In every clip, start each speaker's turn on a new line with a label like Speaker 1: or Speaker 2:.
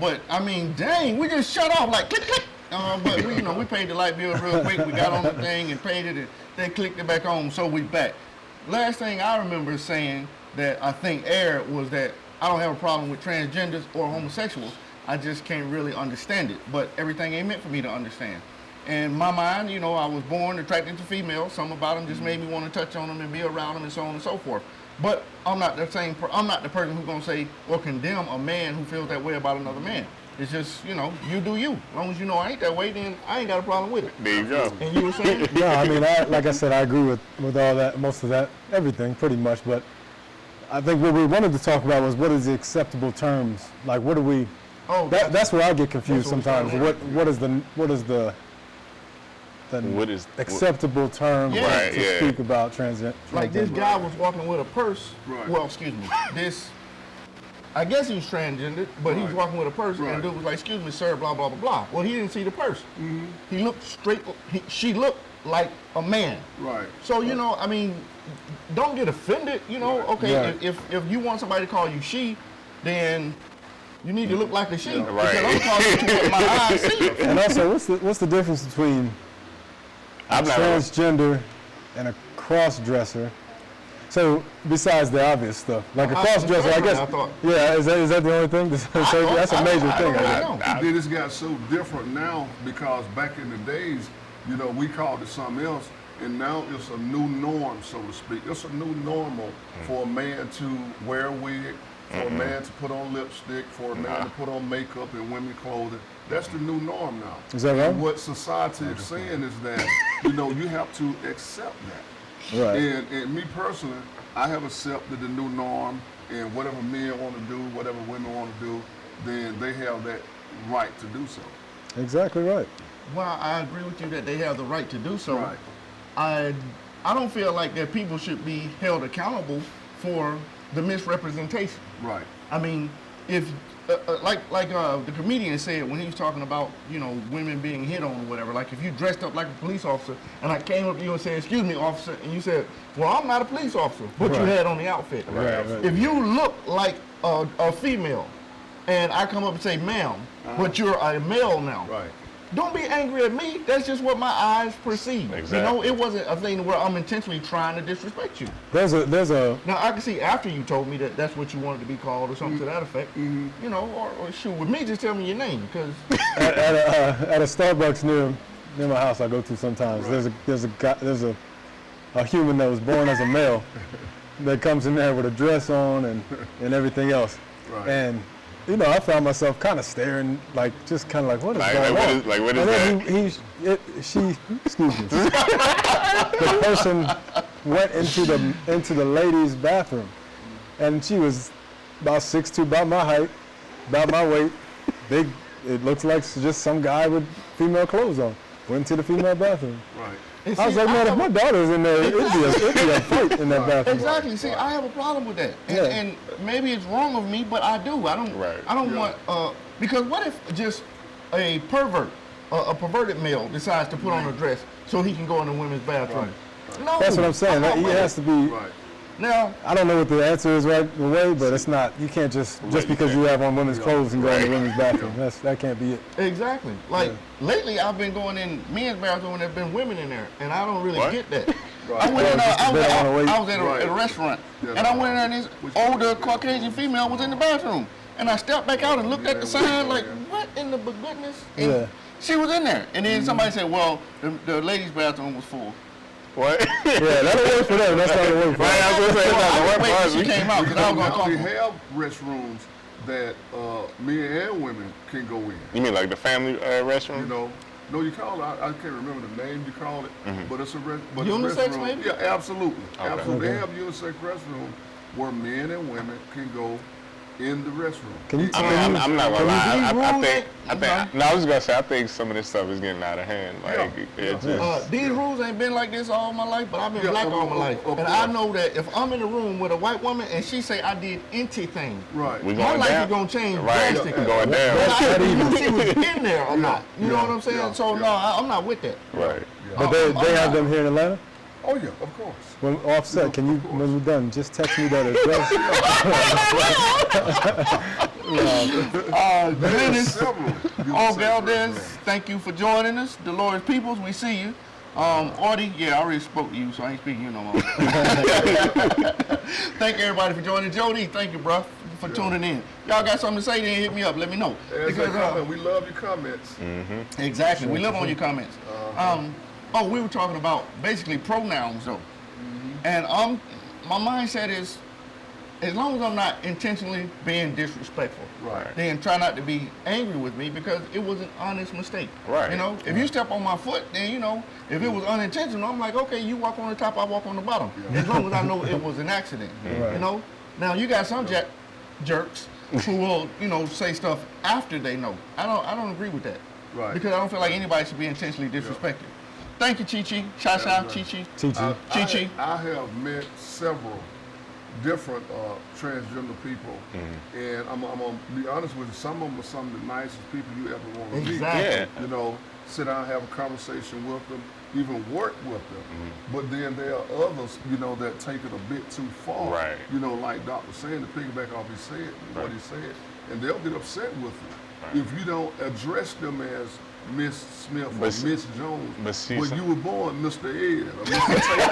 Speaker 1: but I mean, dang, we just shut off like click, click. But we, we paid the light bill real quick. We got on the thing and paid it, and they clicked it back on, so we back. Last thing I remember saying that I think aired was that I don't have a problem with transgenders or homosexuals. I just can't really understand it. But everything ain't meant for me to understand. In my mind, I was born attracted to females. Something about them just made me want to touch on them and be around them and so on and so forth. But I'm not the person who's gonna say or condemn a man who feels that way about another man. It's just, you do you. As long as you know I ain't that way, then I ain't got a problem with it.
Speaker 2: There you go.
Speaker 1: And you were saying?
Speaker 3: Yeah, I mean, like I said, I agree with all that, most of that, everything pretty much. But I think what we wanted to talk about was what is the acceptable terms? Like, what do we? Oh, that's where I get confused sometimes. What is the acceptable term to speak about transgender?
Speaker 1: Like this guy was walking with a purse. Right. Well, excuse me. I guess he was transgendered, but he was walking with a purse, and dude was like, "Excuse me, sir," blah blah blah blah. Well, he didn't see the purse. Mm-hmm. He looked straight. She looked like a man.
Speaker 4: Right.
Speaker 1: So I mean, don't get offended. Okay, if you want somebody to call you she, then you need to look like a she. Yeah. Right. Because I'm calling you what my eyes see.
Speaker 3: And also, what's the difference between a transgender and a cross-dresser? So besides the obvious stuff, like a cross-dresser, I guess. Is that the only thing? That's a major thing.
Speaker 4: Then it's got so different now because back in the days, we called it something else, and now it's a new norm, so to speak. It's a new normal for a man to wear a wig, for a man to put on lipstick, for a man to put on makeup and women's clothing. That's the new norm now.
Speaker 3: Is that right?
Speaker 4: And what society is saying is that, you have to accept that.
Speaker 3: Right.
Speaker 4: And me personally, I have accepted the new norm, and whatever men want to do, whatever women want to do, then they have that right to do so.
Speaker 3: Exactly right.
Speaker 1: Well, I agree with you that they have the right to do so.
Speaker 4: Right.
Speaker 1: I don't feel like that people should be held accountable for the misrepresentation.
Speaker 4: Right.
Speaker 1: I mean, if the comedian said when he was talking about women being hit on or whatever, like if you dressed up like a police officer and I came up to you and said, "Excuse me, officer," and you said, "Well, I'm not a police officer," but you had on the outfit.
Speaker 3: Right.
Speaker 1: If you look like a female and I come up and say, "Ma'am," but you're a male now.
Speaker 4: Right.
Speaker 1: Don't be angry at me. That's just what my eyes perceive.
Speaker 2: Exactly.
Speaker 1: It wasn't a thing where I'm intentionally trying to disrespect you.
Speaker 3: There's a.
Speaker 1: Now I can see after you told me that that's what you wanted to be called or something to that effect. Mm-hmm. Or shoot, with me, just tell me your name because.
Speaker 3: at a Starbucks near my house I go to sometimes. Right. There's a human that was born as a male that comes in there with a dress on and everything else.
Speaker 4: Right.
Speaker 3: And I found myself kind of staring, like, just kind of like, what is going on?
Speaker 2: What is that?
Speaker 3: Excuse me. The person went into the ladies' bathroom, and she was about 6'2", about my height, about my weight, big. It looks like just some guy with female clothes on. Went to the female bathroom.
Speaker 4: Right.
Speaker 3: I was like, man, if my daughter's in there, it'd be a fight in that bathroom.
Speaker 1: Exactly. See, I have a problem with that, and maybe it's wrong of me, but I do. I don't want because what if just a pervert, a perverted male decides to put on a dress so he can go in the women's bathroom?
Speaker 4: Right.
Speaker 1: No,
Speaker 3: that's what I'm saying. He has to be.
Speaker 4: Right.
Speaker 1: Now,
Speaker 3: I don't know what the answer is right away, but it's not. You can't just because you have on women's clothes and go in the women's bathroom. That can't be it.
Speaker 1: Exactly. Lately, I've been going in men's bathroom and there've been women in there, and I don't really get that.
Speaker 4: Right.
Speaker 1: I went in there. I was at a restaurant, and I went in there, and this older Caucasian female was in the bathroom, and I stepped back out and looked at the sign like, what in the goodness? And she was in there, and then somebody said, well, the ladies' bathroom was full.
Speaker 2: What?
Speaker 3: That'll work for them. That's not gonna work for them.
Speaker 2: I was going to say, it's not going to work for us.
Speaker 1: She came out because I was going to
Speaker 4: We
Speaker 1: talk.
Speaker 4: have restrooms that men and women can go in.
Speaker 2: You mean like the family restroom?
Speaker 4: No, you call it. I can't remember the name you call it, but it's a
Speaker 1: unisex,
Speaker 4: restroom.
Speaker 1: maybe?
Speaker 4: Yeah, absolutely, absolutely.
Speaker 3: Okay.
Speaker 4: They have unisex restrooms where men and women can go in the restroom.
Speaker 3: Can you tell me?
Speaker 2: I'm not gonna lie. I was gonna say I think some of this stuff is getting out of hand.
Speaker 1: These rules ain't been like this all my life, but I've been black all my life, and I know that if I'm in a room with a white woman and she say I did anything,
Speaker 4: right,
Speaker 1: my life is gonna change drastically.
Speaker 2: Going down.
Speaker 1: But I she was in there or not. You know what I'm saying? So no, I'm not with that.
Speaker 2: Right.
Speaker 3: But they have them here in Atlanta.
Speaker 4: Oh yeah, of course.
Speaker 3: When Offset, can you, when we're done, just text me that address?
Speaker 1: Dennis,
Speaker 4: Several.
Speaker 1: oh, Valdez, thank you for joining us. Dolores Peoples, we see you. Artie, yeah, I already spoke to you, so I ain't speaking to you no more. Thank everybody for joining. Jody, thank you, bro, for tuning in. Y'all got something to say, then hit me up. Let me know.
Speaker 4: Because we love your comments.
Speaker 1: Exactly, we live on your comments. Oh, we were talking about basically pronouns, though. And my mindset is, as long as I'm not intentionally being disrespectful,
Speaker 4: Right.
Speaker 1: then try not to be angry with me because it was an honest mistake.
Speaker 2: Right.
Speaker 1: You know, if you step on my foot, then, you know, if it was unintentional, I'm like, okay, you walk on the top, I walk on the bottom. As long as I know it was an accident, you know? Now, you got some jerks who will, you know, say stuff after they know. I don't agree with that.
Speaker 4: Right.
Speaker 1: Because I don't feel like anybody should be intentionally disrespected. Thank you, Chi-Chi. Cha-cha, Chi-Chi.
Speaker 3: Chi-Chi.
Speaker 1: Chi-Chi.
Speaker 4: I have met several different transgender people, and I'm gonna be honest with you. Some of them are some of the nicest people you ever want to meet.
Speaker 1: Exactly.
Speaker 2: Yeah.
Speaker 4: You know, sit down, have a conversation with them, even work with them. But then there are others, you know, that take it a bit too far.
Speaker 2: Right.
Speaker 4: You know, like Dr. saying, to piggyback off what he said, and they'll get upset with you if you don't address them as Miss Smith or
Speaker 2: But-
Speaker 4: Miss Jones.
Speaker 2: but see,
Speaker 4: when
Speaker 2: some-
Speaker 4: you were born, Mr. Ed or Mr. Tate.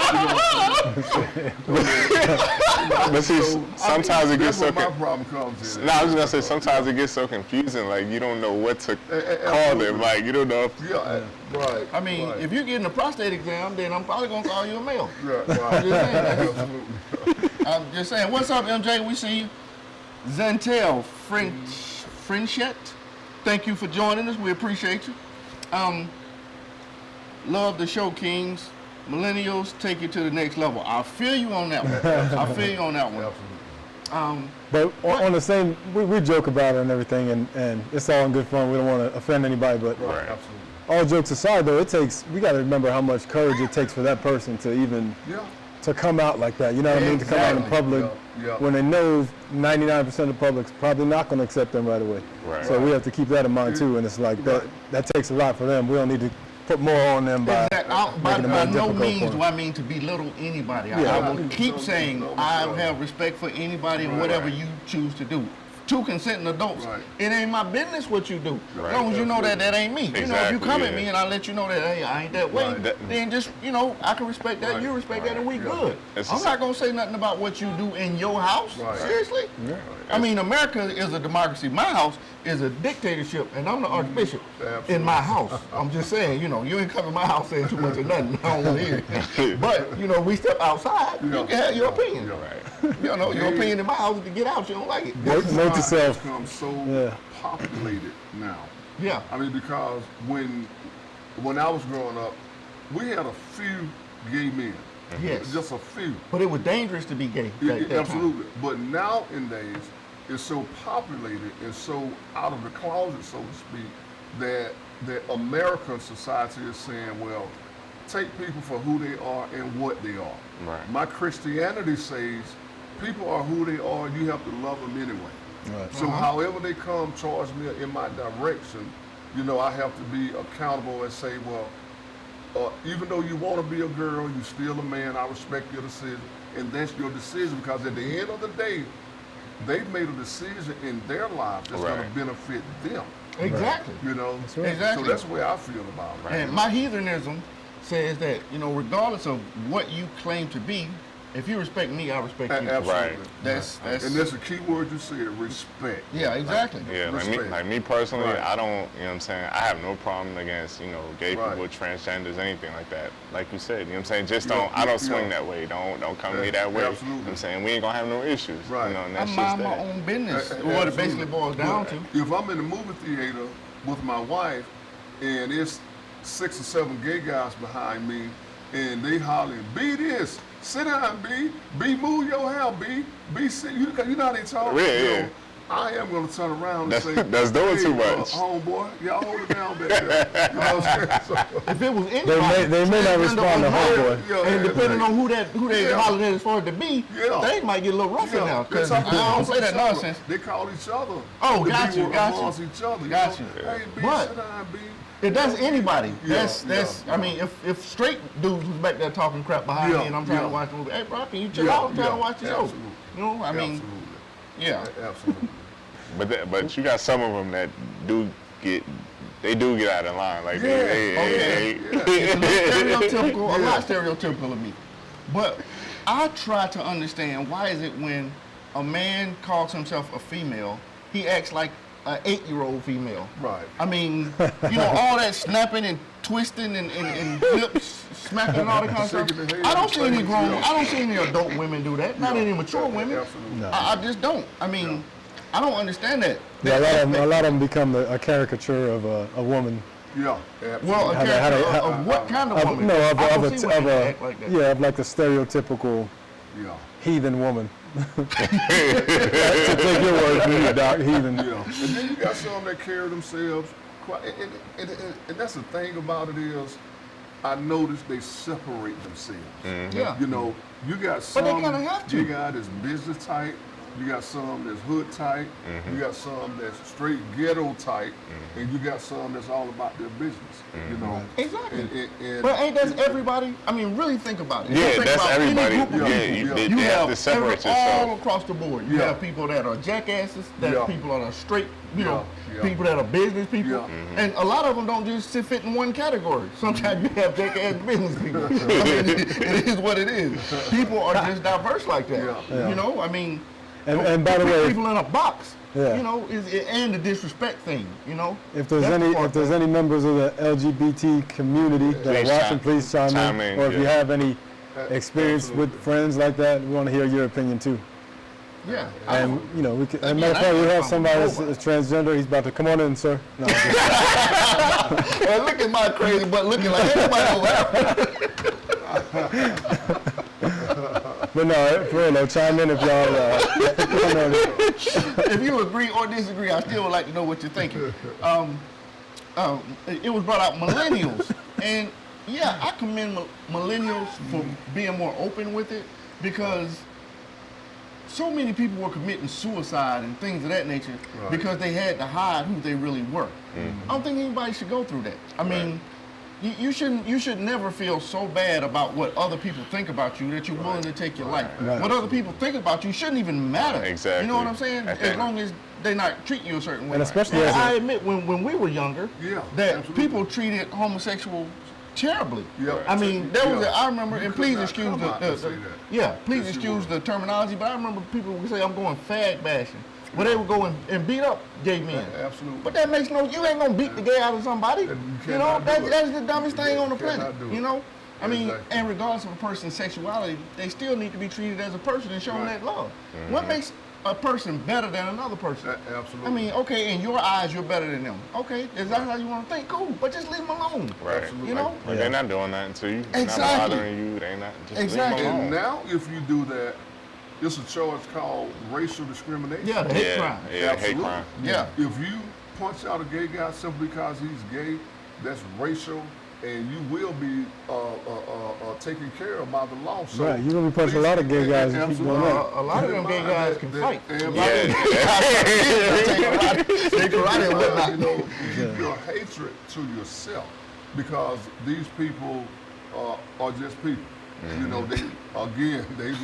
Speaker 4: You know what I'm saying?
Speaker 2: But see,
Speaker 4: So,
Speaker 2: sometimes it gets
Speaker 4: that's
Speaker 2: so.
Speaker 4: where my problem comes in.
Speaker 2: No, I was gonna say sometimes it gets so confusing. Like you don't know what to call them.
Speaker 4: absolutely.
Speaker 2: Like you don't know if
Speaker 4: Yeah, right.
Speaker 1: I mean,
Speaker 4: right.
Speaker 1: if you're getting a prostate exam, then I'm probably going to call you a male.
Speaker 4: Right,
Speaker 1: I'm
Speaker 4: right.
Speaker 1: just saying.
Speaker 4: Absolutely.
Speaker 1: I'm just saying. What's up, MJ? We see you. Zentel Frenchette, thank you for joining us. We appreciate you. Love the show, Kings. Millennials take you to the next level. I feel you on that one. I feel you on that one.
Speaker 4: Absolutely.
Speaker 3: But on the same, we joke about it and everything, and it's all in good fun. We don't want to offend anybody, but
Speaker 4: Right,
Speaker 2: Right.
Speaker 4: absolutely.
Speaker 3: all jokes aside, though, we got to remember how much courage it takes for that person to even
Speaker 4: Yeah.
Speaker 3: to come out like that. You know what I mean? To come out in
Speaker 1: Exactly.
Speaker 3: public
Speaker 4: Yeah.
Speaker 3: when they know 99% of the public's probably not going to accept them right away.
Speaker 2: Right.
Speaker 3: So we have to keep that in mind too. And it's like that takes a lot for them. We don't need to put more on them by
Speaker 1: Exactly. By
Speaker 3: making it more
Speaker 1: no
Speaker 3: difficult
Speaker 1: means
Speaker 3: for
Speaker 1: do
Speaker 3: them.
Speaker 1: I mean to belittle anybody.
Speaker 3: Yeah.
Speaker 1: I will keep
Speaker 4: No,
Speaker 1: saying
Speaker 4: no,
Speaker 1: I
Speaker 4: no.
Speaker 1: have respect for anybody and whatever you choose to do. Two consenting adults.
Speaker 4: Right.
Speaker 1: It ain't my business what you do. As
Speaker 2: Right.
Speaker 1: long as you know that ain't me. You know, if you
Speaker 2: Exactly,
Speaker 1: come at
Speaker 2: yeah.
Speaker 1: me and I let you know that, hey, I ain't that way,
Speaker 4: Right.
Speaker 1: then just, you know, I can respect that,
Speaker 4: Right.
Speaker 1: you respect that, and we
Speaker 4: Yeah.
Speaker 1: good.
Speaker 2: It's
Speaker 1: I'm
Speaker 2: just-
Speaker 1: not going to say nothing about what you do in your house.
Speaker 4: Right.
Speaker 1: Seriously? I mean, America is a democracy. My house is a dictatorship, and I'm the archbishop in my house. I'm just saying, you know, you ain't come to my house saying too much of nothing. I don't want to hear it. But, you know, we step outside, you can have your opinion.
Speaker 4: Yeah.
Speaker 1: You know, your opinion in my house is to get out. You don't like it.
Speaker 3: Note to
Speaker 4: It's
Speaker 3: self.
Speaker 4: become so
Speaker 3: Yeah.
Speaker 4: populated now.
Speaker 1: Yeah.
Speaker 4: I mean, because when I was growing up, we had a few gay men.
Speaker 1: Yes.
Speaker 4: Just a few.
Speaker 1: But it was dangerous to be gay. That time.
Speaker 4: Absolutely. But nowadays, it's so populated and so out of the closet, so to speak, that American society is saying, well, take people for who they are and what they are.
Speaker 2: Right.
Speaker 4: My Christianity says people are who they are, you have to love them anyway.
Speaker 3: Right.
Speaker 4: So however they come towards me in my direction, you know, I have to be accountable and say, well, even though you want to be a girl, you're still a man. I respect your decision, and that's your decision because at the end of the day, they've made a decision in their lives that's going
Speaker 2: Right.
Speaker 4: to benefit them.
Speaker 1: Exactly.
Speaker 4: You know,
Speaker 3: right.
Speaker 1: Exactly.
Speaker 4: So that's the way I feel about it.
Speaker 1: And my heathenism says that, you know, regardless of what you claim to be, if you respect me, I respect you.
Speaker 4: Absolutely.
Speaker 2: Right.
Speaker 1: That's
Speaker 4: And that's a key word you said, respect.
Speaker 1: yeah, exactly.
Speaker 2: Yeah,
Speaker 4: Respect.
Speaker 2: like me personally,
Speaker 4: Right.
Speaker 2: I don't, you know what I'm saying? I have no problem against, you know, gay
Speaker 4: Right.
Speaker 2: people, transgenders, anything like that. Like you said, you know what I'm saying? Just
Speaker 4: Yeah,
Speaker 2: I don't
Speaker 4: yeah.
Speaker 2: swing that way. Don't come to me that way. You know what
Speaker 4: Absolutely.
Speaker 2: I'm saying? We ain't gonna have no issues.
Speaker 4: Right.
Speaker 2: You know, and
Speaker 1: I
Speaker 2: that's just
Speaker 1: mind my
Speaker 2: that.
Speaker 1: own business. What it
Speaker 4: Absolutely.
Speaker 1: basically boils down
Speaker 4: But
Speaker 1: to.
Speaker 4: If I'm in the movie theater with my wife and it's 6 or 7 gay guys behind me and they hollering, "Be this, sit down, B, move your hair, B, sit." You know how they talk.
Speaker 2: Yeah,
Speaker 4: You
Speaker 2: yeah.
Speaker 4: know, I am gonna turn around and
Speaker 2: That's-
Speaker 4: say,
Speaker 2: that's doing
Speaker 4: "Hey,
Speaker 2: too much."
Speaker 4: Homeboy, y'all hold it down back there." You know what I'm saying? So,
Speaker 1: If it was anybody,
Speaker 3: They may not respond to homeboy.
Speaker 4: yeah,
Speaker 1: and depending on who they
Speaker 4: Yeah.
Speaker 1: hollering at as far as to be,
Speaker 4: Yeah.
Speaker 1: they might get a little rough in now. Because
Speaker 4: they
Speaker 1: I
Speaker 4: talk
Speaker 1: don't say that
Speaker 4: each other.
Speaker 1: nonsense.
Speaker 4: They call each other.
Speaker 1: Oh,
Speaker 4: to
Speaker 1: got
Speaker 4: be
Speaker 1: you, got you.
Speaker 4: amongst each other.
Speaker 1: Got
Speaker 4: know?
Speaker 1: you.
Speaker 4: Hey, B,
Speaker 1: But-
Speaker 4: sit down, B.
Speaker 1: That's anybody.
Speaker 4: Yeah,
Speaker 1: That's. I mean, if straight dudes was back there talking crap behind me and I'm trying to watch the movie, hey bro, can you chill out? I'm trying to watch the show.
Speaker 4: Absolutely.
Speaker 1: You know, I mean, yeah.
Speaker 4: Absolutely.
Speaker 2: But you got some of them that do get out of line. Like
Speaker 1: Stereotypical, a lot stereotypical of me. But I try to understand why is it when a man calls himself a female, he acts like an 8-year-old female.
Speaker 4: Right.
Speaker 1: I mean, you know, all that snapping and twisting and lips smacking and all that kind of stuff. I don't see any adult women do that. Not any mature women.
Speaker 4: Absolutely.
Speaker 3: No.
Speaker 1: I just don't. I mean, I don't understand that.
Speaker 3: Yeah, a lot of them become a caricature of a woman.
Speaker 4: Yeah. Absolutely.
Speaker 1: Well, a character of what kind of woman?
Speaker 3: No,
Speaker 1: I don't see why they act like that.
Speaker 3: yeah, of like the stereotypical heathen woman. To take your word from you, Doc, heathen.
Speaker 4: Yeah. And then you got some that carry themselves quite, and that's the thing about it is, I noticed they separate themselves.
Speaker 1: Yeah.
Speaker 4: You know, you got some.
Speaker 1: But they kinda have to.
Speaker 4: You got this business type. You got some that's hood type. You got some that's straight ghetto type, and you got some that's all about their business. You know.
Speaker 1: Exactly.
Speaker 4: And
Speaker 1: But ain't that everybody? I mean, really think about it.
Speaker 2: Yeah,
Speaker 1: Think
Speaker 2: that's
Speaker 1: about any
Speaker 2: everybody.
Speaker 1: group of
Speaker 2: Yeah,
Speaker 1: people.
Speaker 2: you have to separate
Speaker 1: all
Speaker 2: yourself.
Speaker 1: across the board. You
Speaker 4: Yeah.
Speaker 1: have people that are jackasses, that
Speaker 4: Yeah.
Speaker 1: people that are straight, you know,
Speaker 4: Yeah.
Speaker 1: people that are business people,
Speaker 4: Yeah.
Speaker 1: and a lot of them don't just fit in one category. Sometimes you have jackass business people. I mean, it is what it is. People are just diverse like that.
Speaker 4: Yeah.
Speaker 1: You know, I mean,
Speaker 3: And by the
Speaker 1: put
Speaker 3: way,
Speaker 1: people in a box.
Speaker 3: Yeah.
Speaker 1: You know, and the disrespect thing. You know,
Speaker 3: if there's
Speaker 1: That's the part
Speaker 3: any members of the LGBT community that
Speaker 2: Please
Speaker 3: are watching,
Speaker 2: chime-
Speaker 3: please chime
Speaker 2: chime
Speaker 3: in.
Speaker 2: in,
Speaker 3: Or if you
Speaker 2: yeah.
Speaker 3: have any experience with friends like that, we want to hear your opinion too.
Speaker 1: Yeah.
Speaker 3: And you know, we can. As a
Speaker 1: Again,
Speaker 3: matter of fact,
Speaker 1: I
Speaker 3: we
Speaker 1: have
Speaker 3: have
Speaker 1: no
Speaker 3: somebody that's
Speaker 1: problem.
Speaker 3: transgender. He's about to come on in, sir. No, I'm just-
Speaker 1: Well, look at my crazy butt looking like everybody over there.
Speaker 3: but no, for real, though, chime in if y'all. You know,
Speaker 1: If you agree or disagree, I still would like to know what you're thinking. It was brought out millennials, and yeah, I commend millennials for being more open with it because so many people were committing suicide and things of that nature because they had to hide who they really were. I don't think anybody should go through that. I mean, you should never feel so bad about what other people think about you that you're willing to take your life.
Speaker 3: Right.
Speaker 1: What other people think about you shouldn't even matter.
Speaker 2: Exactly.
Speaker 1: You know what I'm saying?
Speaker 2: Okay.
Speaker 1: As long as they not treat you a certain way.
Speaker 3: And especially as a-
Speaker 1: I admit when we were younger,
Speaker 4: Yeah,
Speaker 1: that
Speaker 4: absolutely.
Speaker 1: people treated homosexuals terribly.
Speaker 4: Yeah.
Speaker 1: I mean, there was
Speaker 4: Yeah.
Speaker 1: I remember,
Speaker 4: You
Speaker 1: and
Speaker 4: could
Speaker 1: please
Speaker 4: not
Speaker 1: excuse
Speaker 4: come out and say that.
Speaker 1: yeah, please
Speaker 4: Yes, you
Speaker 1: excuse
Speaker 4: would.
Speaker 1: the terminology, but I remember people would say I'm going fag bashing. Where they would go and beat up gay men.
Speaker 4: Absolutely.
Speaker 1: But that makes you ain't gonna beat the gay out of somebody.
Speaker 4: You
Speaker 1: You know,
Speaker 4: cannot do it.
Speaker 1: that's the dumbest thing
Speaker 4: You
Speaker 1: on the
Speaker 4: cannot
Speaker 1: planet.
Speaker 4: do it.
Speaker 1: You know? I mean,
Speaker 4: Exactly.
Speaker 1: and regardless of a person's sexuality, they still need to be treated as a person and shown
Speaker 4: Right.
Speaker 1: that love. What makes a person better than another person?
Speaker 4: Absolutely.
Speaker 1: I mean, okay, in your eyes, you're better than them. Okay, is that how you want to think? Cool, but just leave them alone.
Speaker 2: Right.
Speaker 4: Absolutely.
Speaker 1: You know?
Speaker 2: Like, they're not doing nothing to you. They're
Speaker 1: Exactly.
Speaker 2: not bothering you. They not just
Speaker 1: Exactly.
Speaker 2: leave them
Speaker 4: And
Speaker 2: alone.
Speaker 4: now, if you do that, it's a charge called racial discrimination.
Speaker 1: Yeah, the hate
Speaker 2: Yeah,
Speaker 1: crime.
Speaker 2: yeah, hate
Speaker 4: Absolutely.
Speaker 2: crime.
Speaker 1: Yeah.
Speaker 4: If you punch out a gay guy simply because he's gay, that's racial, and you will be taken care of by the law. So
Speaker 3: Right, you're gonna be punching a lot of gay guys if you keep doing that.
Speaker 1: A lot of them gay guys can fight.
Speaker 2: Yeah.
Speaker 1: They karate and whatnot.
Speaker 4: You know, keep your hatred to yourself because these people are just people. You know, they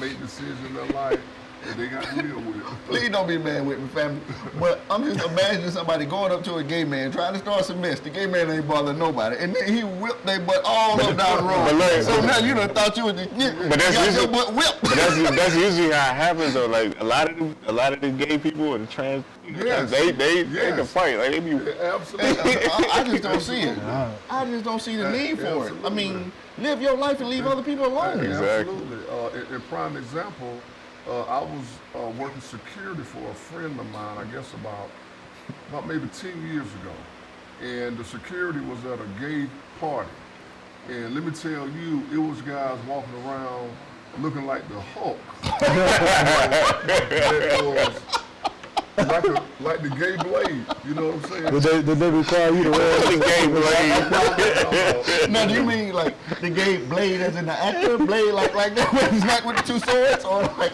Speaker 4: make decisions in their life and they got to deal with it.
Speaker 1: Please don't be mad with me, family. But I'm just imagining somebody going up to a gay man, trying to start some mess. The gay man ain't bothering nobody. And then he whipped their butt all up down the road.
Speaker 2: but look-
Speaker 1: So now you done thought you was the
Speaker 2: But that's
Speaker 1: got
Speaker 2: usually-
Speaker 1: your butt whipped.
Speaker 2: But that's usually how it happens though. Like a lot of the gay people and the trans people,
Speaker 4: Yes.
Speaker 2: they
Speaker 4: Yes.
Speaker 2: can fight. Like they be
Speaker 4: Absolutely.
Speaker 1: I just don't see it. I just don't see the need for it. I mean, live your life and leave other people alone.
Speaker 2: Exactly.
Speaker 4: Absolutely. A prime example, I was working security for a friend of mine, I guess about maybe 10 years ago. And the security was at a gay party. And let me tell you, it was guys walking around looking like the Hulk. like the gay blade. You know what I'm saying?
Speaker 3: Did they require you to wear
Speaker 2: The gay blade.
Speaker 1: Now, do you mean like the gay blade as in the actor blade, like that when he's not with the two swords, or like?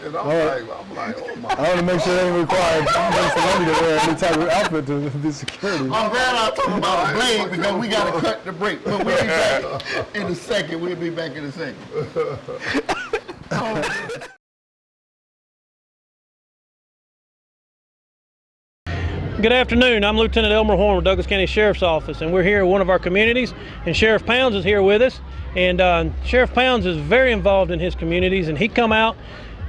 Speaker 4: And I'm like, oh my.
Speaker 3: I want to make sure they ain't required somebody to wear any type of outfit to be security.
Speaker 1: I'm glad I talking about a blade because we got to cut the break. But we'll be back in a second. We'll be back in a second.
Speaker 5: Good afternoon. I'm Lieutenant Elmer Horn with Douglas County Sheriff's Office, and we're here in one of our communities, and Sheriff Pounds is here with us. And Sheriff Pounds is very involved in his communities, and he come out.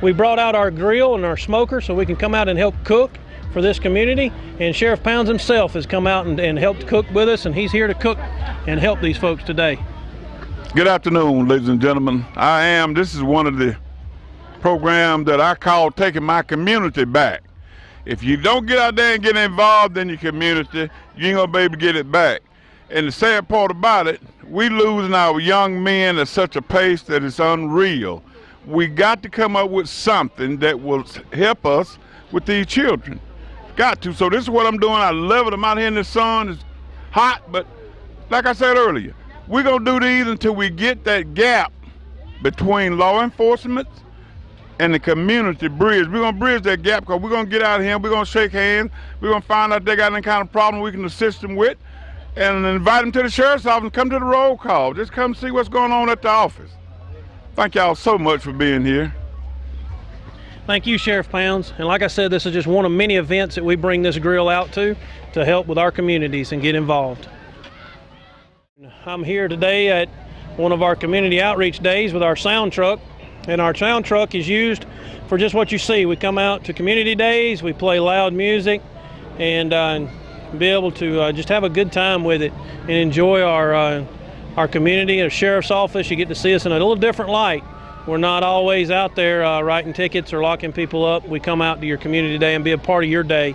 Speaker 5: We brought out our grill and our smoker so we can come out and help cook for this community. And Sheriff Pounds himself has come out and helped cook with us, and he's here to cook and help these folks today.
Speaker 6: Good afternoon, ladies and gentlemen. This is one of the programs that I call Taking My Community Back. If you don't get out there and get involved in your community, you ain't gonna be able to get it back. And the sad part about it, we losing our young men at such a pace that it's unreal. We got to come up with something that will help us with these children. Got to. So this is what I'm doing. I love it. I'm out here in the sun. It's hot, but like I said earlier, we're gonna do these until we get that gap between law enforcement and the community bridge. We're gonna bridge that gap because we're gonna get out of here, we're gonna shake hands, we're gonna find out if they got any kind of problem we can assist them with, and invite them to the sheriff's office and come to the roll call. Just come see what's going on at the office. Thank y'all so much for being here.
Speaker 5: Thank you, Sheriff Pounds. And like I said, this is just one of many events that we bring this grill out to help with our communities and get involved. I'm here today at one of our community outreach days with our sound truck. And our sound truck is used for just what you see. We come out to community days, we play loud music, and be able to just have a good time with it and enjoy our community. Our sheriff's office, you get to see us in a little different light. We're not always out there writing tickets or locking people up. We come out to your community day and be a part of your day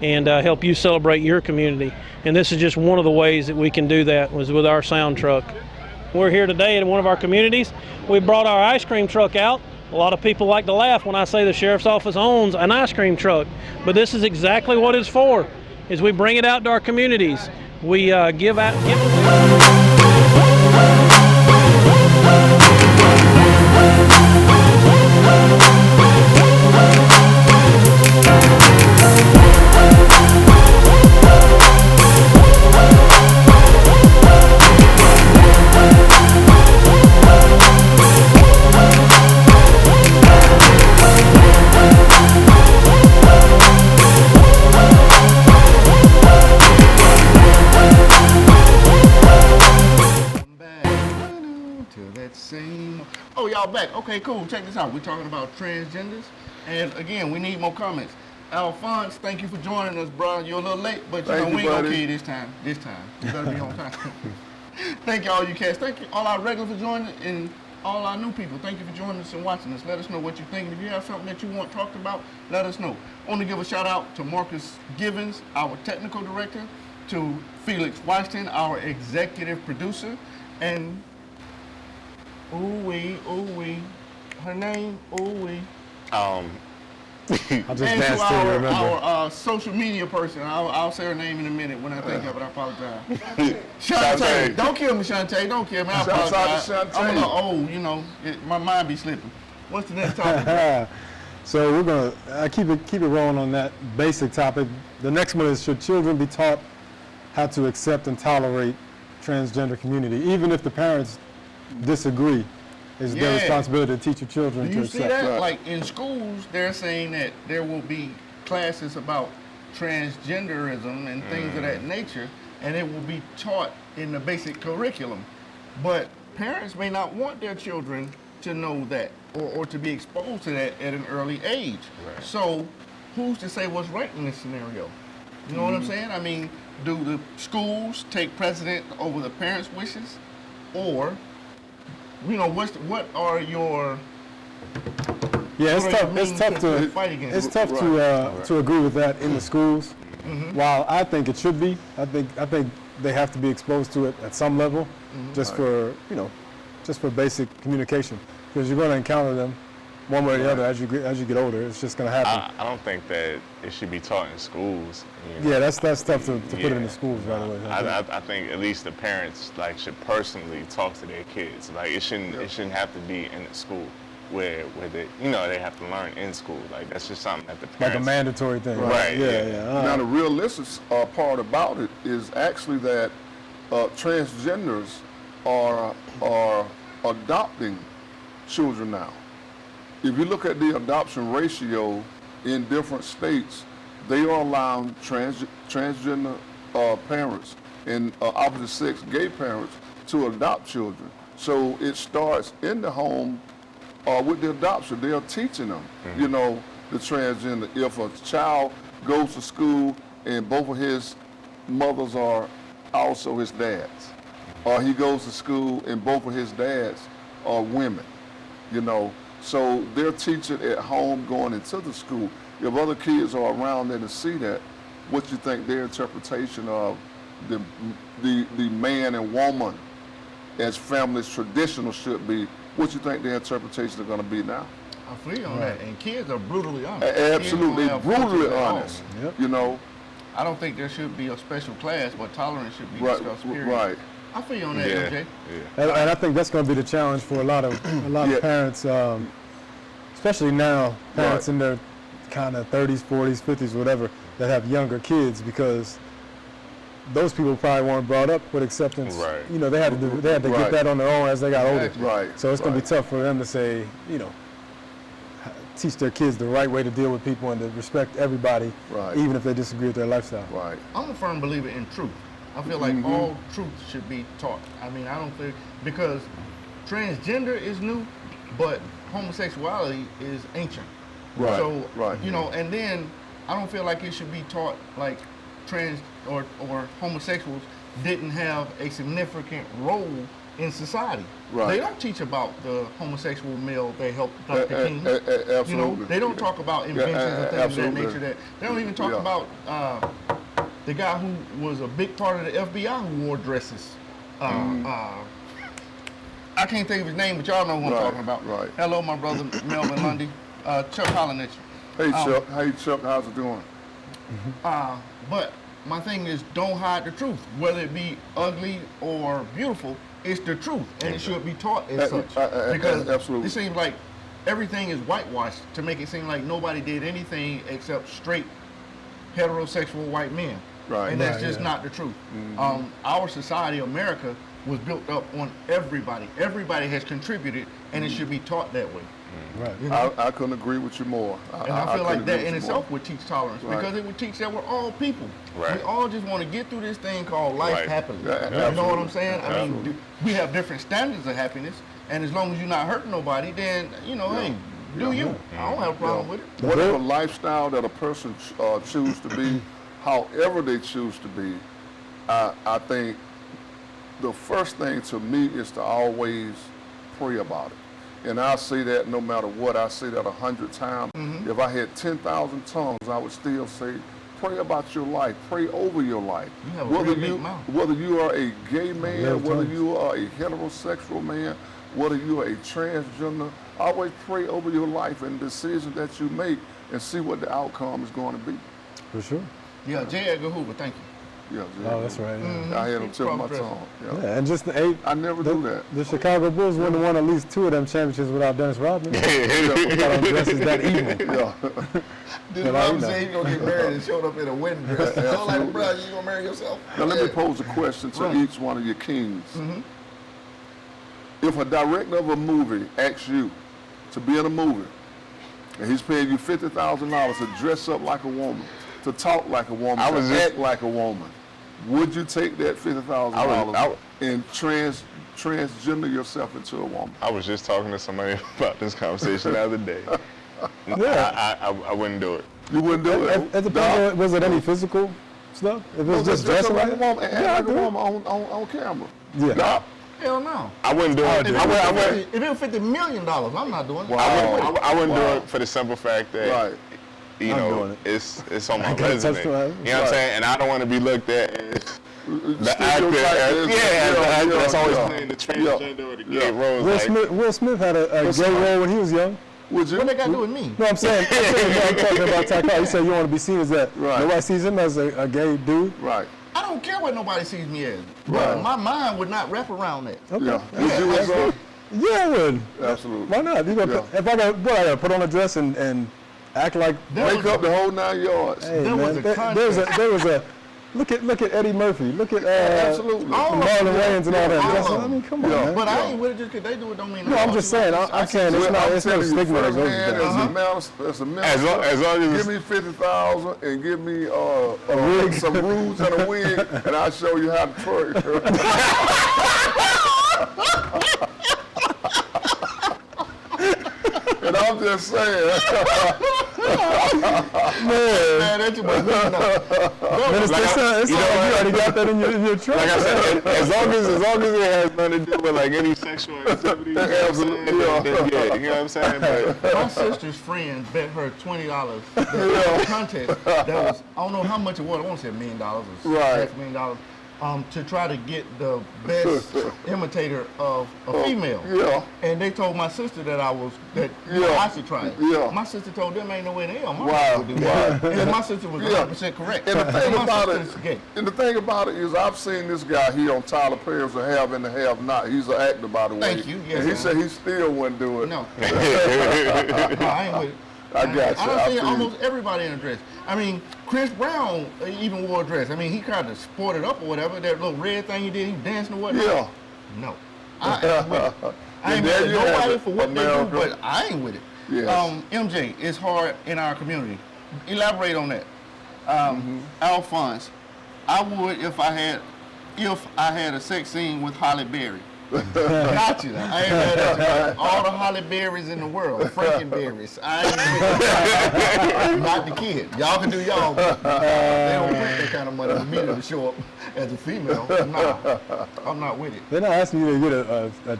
Speaker 5: and help you celebrate your community. And this is just one of the ways that we can do that, was with our sound truck. We're here today in one of our communities. We brought our ice cream truck out. A lot of people like to laugh when I say the sheriff's office owns an ice cream truck, but this is exactly what it's for, is we bring it out to our communities. We give out.
Speaker 1: Oh, y'all back. Okay, cool. Check this out. We're talking about transgenders. And again, we need more comments. Alphonse, thank you for joining us, bro. You're a little late, but we ain't gonna kill you this time. You better be on time. Thank you all you cats. Thank you all our regulars for joining and all our new people. Thank you for joining us and watching us. Let us know what you think. And if you have something that you want talked about, let us know. I want to give a shout out to Marcus Givens, our technical director, to Felix Washington, our executive producer, and her name,
Speaker 3: I'll just
Speaker 1: and
Speaker 3: dance
Speaker 1: to
Speaker 3: till you remember.
Speaker 1: our social media person. I'll say her name in a minute when I think of it. I apologize. Shantae. Don't kill me, Shantae. Don't kill me. I apologize. I'm a little old, you know. My mind be slipping. What's the next topic?
Speaker 3: So we're gonna keep it rolling on that basic topic. The next one is, should children be taught how to accept and tolerate transgender community, even if the parents disagree? It's their responsibility to teach your children to accept.
Speaker 1: Do you see that? Like in schools, they're saying that there will be classes about transgenderism and things of that nature, and it will be taught in the basic curriculum. But parents may not want their children to know that or to be exposed to that at an early age. Right. So who's to say what's right in this scenario? You know what I'm saying? I mean, do the schools take precedent over the parents' wishes, or you know, what are your
Speaker 3: it's tough to agree with that in the schools. Mm-hmm. While I think it should be, I think they have to be exposed to it at some level, just for basic communication, because you're going to encounter them one way or the other as you get older. It's just going to happen.
Speaker 2: I don't think that it should be taught in schools. You know?
Speaker 3: Yeah, that's tough to put it in the schools right away.
Speaker 2: I think at least the parents like should personally talk to their kids. Like it shouldn't have to be in the school where they they have to learn in school. Like that's just something that the parents,
Speaker 3: like a mandatory thing.
Speaker 2: Right.
Speaker 3: Yeah.
Speaker 4: Now the realistic part about it is actually that transgenders are adopting children now. If you look at the adoption ratio in different states, they are allowing transgender parents and opposite sex gay parents to adopt children. So it starts in the home with the adoption. They are teaching them, the transgender. If a child goes to school and both of his mothers are also his dads, or he goes to school and both of his dads are women, So they're teaching at home going into the school. If other kids are around there to see that, what you think their interpretation of the man and woman as families traditional should be, what you think their interpretation are going to be now?
Speaker 1: I feel you on that. And kids are brutally honest.
Speaker 4: Absolutely,
Speaker 1: Kids don't have
Speaker 4: brutally
Speaker 1: filters at all.
Speaker 4: honest.
Speaker 3: Yep.
Speaker 1: I don't think there should be a special class, but tolerance should be discussed. Period.
Speaker 4: Right.
Speaker 1: I feel you on that, MJ.
Speaker 3: And I think that's going to be the challenge for a lot of parents, especially now, parents in their kind of 30s, 40s, 50s, whatever, that have younger kids, because those people probably weren't brought up with acceptance.
Speaker 2: Right.
Speaker 3: They had to get that on their own as they got older.
Speaker 4: Right.
Speaker 3: So it's going to be tough for them to say, teach their kids the right way to deal with people and to respect everybody, even if they disagree with their lifestyle.
Speaker 4: Right.
Speaker 1: I'm a firm believer in truth. I feel like all truth should be taught. I mean, I don't think, because transgender is new, but homosexuality is ancient.
Speaker 4: Right.
Speaker 1: So,
Speaker 4: right.
Speaker 1: And then I don't feel like it should be taught like trans or homosexuals didn't have a significant role in society.
Speaker 4: Right.
Speaker 1: They don't teach about the homosexual male they helped adopt the king.
Speaker 4: Absolutely.
Speaker 1: They don't talk about inventions and things of that nature. That they don't even talk about the guy who was a big part of the FBI who wore dresses. I can't think of his name, but y'all know who I'm talking about.
Speaker 4: Right.
Speaker 1: Hello, my brother Melvin Lundy. Chuck hollering at you.
Speaker 4: Hey Chuck, how's it doing?
Speaker 1: But my thing is, don't hide the truth. Whether it be ugly or beautiful, it's the truth, and it should be taught as such. Because
Speaker 4: absolutely.
Speaker 1: It seems like everything is whitewashed to make it seem like nobody did anything except straight heterosexual white men.
Speaker 4: Right.
Speaker 1: And that's just not the truth. Our society, America, was built up on everybody. Everybody has contributed, and it should be taught that way.
Speaker 3: Right.
Speaker 4: I couldn't agree with you more.
Speaker 1: And I feel like that in itself would teach tolerance, because it would teach that we're all people.
Speaker 2: Right.
Speaker 1: We all just want to get through this thing called life happily.
Speaker 4: Yeah,
Speaker 1: you know what I'm saying?
Speaker 4: Absolutely.
Speaker 1: I mean, we have different standards of happiness, and as long as you're not hurting nobody, then, hey, do you. I don't have a problem with it.
Speaker 4: Whatever lifestyle that a person choose to be, however they choose to be, I think the first thing to me is to always pray about it. And I say that no matter what. I say that 100 times. If I had 10,000 tongues, I would still say, pray about your life. Pray over your life.
Speaker 1: You have a really big mouth.
Speaker 4: Whether you are a gay man, whether you are a heterosexual man, whether you are a transgender, always pray over your life and decisions that you make and see what the outcome is going to be.
Speaker 3: For sure.
Speaker 1: Yeah, J. Edgar Hoover, thank you.
Speaker 4: Yeah,
Speaker 3: Oh, that's right. Yeah.
Speaker 4: I had him tip my tongue.
Speaker 3: Yeah, and just
Speaker 4: I never do that.
Speaker 3: The Chicago Bulls wouldn't have won at least 2 of them championships without Dennis Rodman. We got on dresses that evil.
Speaker 4: Yeah.
Speaker 1: Dennis Rodman said he's going to get married and showed up in a wedding dress. So like, bro, you going to marry yourself?
Speaker 4: Now let me pose a question to each one of your kings. If a director of a movie asks you to be in a movie, and he's paying you $50,000 to dress up like a woman, to talk like a woman, to act like a woman, would you take that $50,000 and transgender yourself into a woman?
Speaker 2: I was just talking to somebody about this conversation the other day. I wouldn't do it.
Speaker 4: You wouldn't do it?
Speaker 3: It depends on, was it any physical stuff? If it was just dressing
Speaker 4: like a woman, and act like a woman on camera.
Speaker 3: Yeah.
Speaker 1: Hell no.
Speaker 2: I wouldn't do it.
Speaker 1: If it was $50 million, I'm not doing it.
Speaker 2: I wouldn't do it for the simple fact that it's on my resume. You know what I'm saying? And I don't want to be looked at as the actor. That's always playing the transgender or the gay role.
Speaker 3: Will Smith had a gay role when he was young.
Speaker 4: Would you?
Speaker 1: What they got to do with me?
Speaker 3: No, I'm saying I'm talking about Ty Carr. You said you want to be seen as that.
Speaker 4: Right.
Speaker 3: Nobody sees him as a gay dude.
Speaker 4: Right.
Speaker 1: I don't care what nobody sees me as. But
Speaker 4: Right.
Speaker 1: my mind would not wrap around that.
Speaker 3: Okay.
Speaker 4: Yeah. Would you as well?
Speaker 3: Yeah, I would.
Speaker 4: Absolutely.
Speaker 3: Why not? You gonna
Speaker 4: Yeah.
Speaker 3: if I gotta put on a dress and act like
Speaker 4: Wake up the whole 9 yards.
Speaker 3: hey,
Speaker 1: There was
Speaker 3: man,
Speaker 1: a
Speaker 3: there was a look at Eddie Murphy. Look at
Speaker 4: Absolutely.
Speaker 1: All of
Speaker 3: Marlon
Speaker 1: them.
Speaker 3: Wayans and all that.
Speaker 1: All
Speaker 3: That's-
Speaker 1: of
Speaker 3: I
Speaker 1: them.
Speaker 3: mean, come on,
Speaker 4: Yeah.
Speaker 3: man.
Speaker 1: But I ain't with it just because they do it don't mean
Speaker 3: No, I'm just saying. I'm saying it's
Speaker 4: Well,
Speaker 3: not.
Speaker 4: I'm
Speaker 3: It's no
Speaker 4: telling you
Speaker 3: stigma that goes with
Speaker 4: firsthand,
Speaker 3: that.
Speaker 4: as a minister,
Speaker 2: As long as
Speaker 4: give me 50,000 and give me
Speaker 3: wig.
Speaker 4: some rules and a wig, and I'll show you how to twerk. And I'm just saying.
Speaker 1: Man, that's what I mean.
Speaker 3: It's like you already got that in your truck.
Speaker 2: Like I said, as long as it has nothing to do with like any sexual activity, you know what I'm saying? Then yeah, you know what I'm saying? But
Speaker 1: My sister's friend bet her $20 that the contest that was, I don't know how much it was, I want to say $1 million or
Speaker 4: Right.
Speaker 1: $500,000, to try to get the best imitator of a female.
Speaker 4: Yeah.
Speaker 1: And they told my sister that I should try it.
Speaker 4: Yeah.
Speaker 1: My sister told them ain't no way in hell my
Speaker 4: Wow.
Speaker 1: sister would do that. And my sister was 100% correct.
Speaker 4: And the thing
Speaker 1: My
Speaker 4: about
Speaker 1: sister's
Speaker 4: it,
Speaker 1: gay.
Speaker 4: and the thing about it is, I've seen this guy here on Tyler Perry's The Have and the Have Not. He's an actor, by the way.
Speaker 1: Thank you. Yes,
Speaker 4: and he
Speaker 1: sir.
Speaker 4: said he still wouldn't do it.
Speaker 1: No. No, I ain't with it.
Speaker 4: I got you.
Speaker 1: I done
Speaker 4: I
Speaker 1: seen
Speaker 4: feel
Speaker 1: almost everybody in a dress. I mean, Chris Brown even wore a dress. I mean, he tried to sport it up or whatever. That little red thing he did, he dancing or whatnot.
Speaker 4: Yeah.
Speaker 1: No. I ain't with it. I ain't
Speaker 4: There
Speaker 1: with
Speaker 4: you have
Speaker 1: nobody
Speaker 4: it,
Speaker 1: for what
Speaker 4: America.
Speaker 1: they do, but I ain't with it.
Speaker 4: Yes.
Speaker 1: MJ, it's hard in our community. Elaborate on that. Alphonse, I would if I had a sex scene with Halle Berry. Got you. I ain't had that. All the Halle Berries in the world, Frankenberries. I ain't not the kid. Y'all can do y'all. But they don't want that kind of money for me to show up as a female. Nah, I'm not with it.
Speaker 3: They're not asking you to get a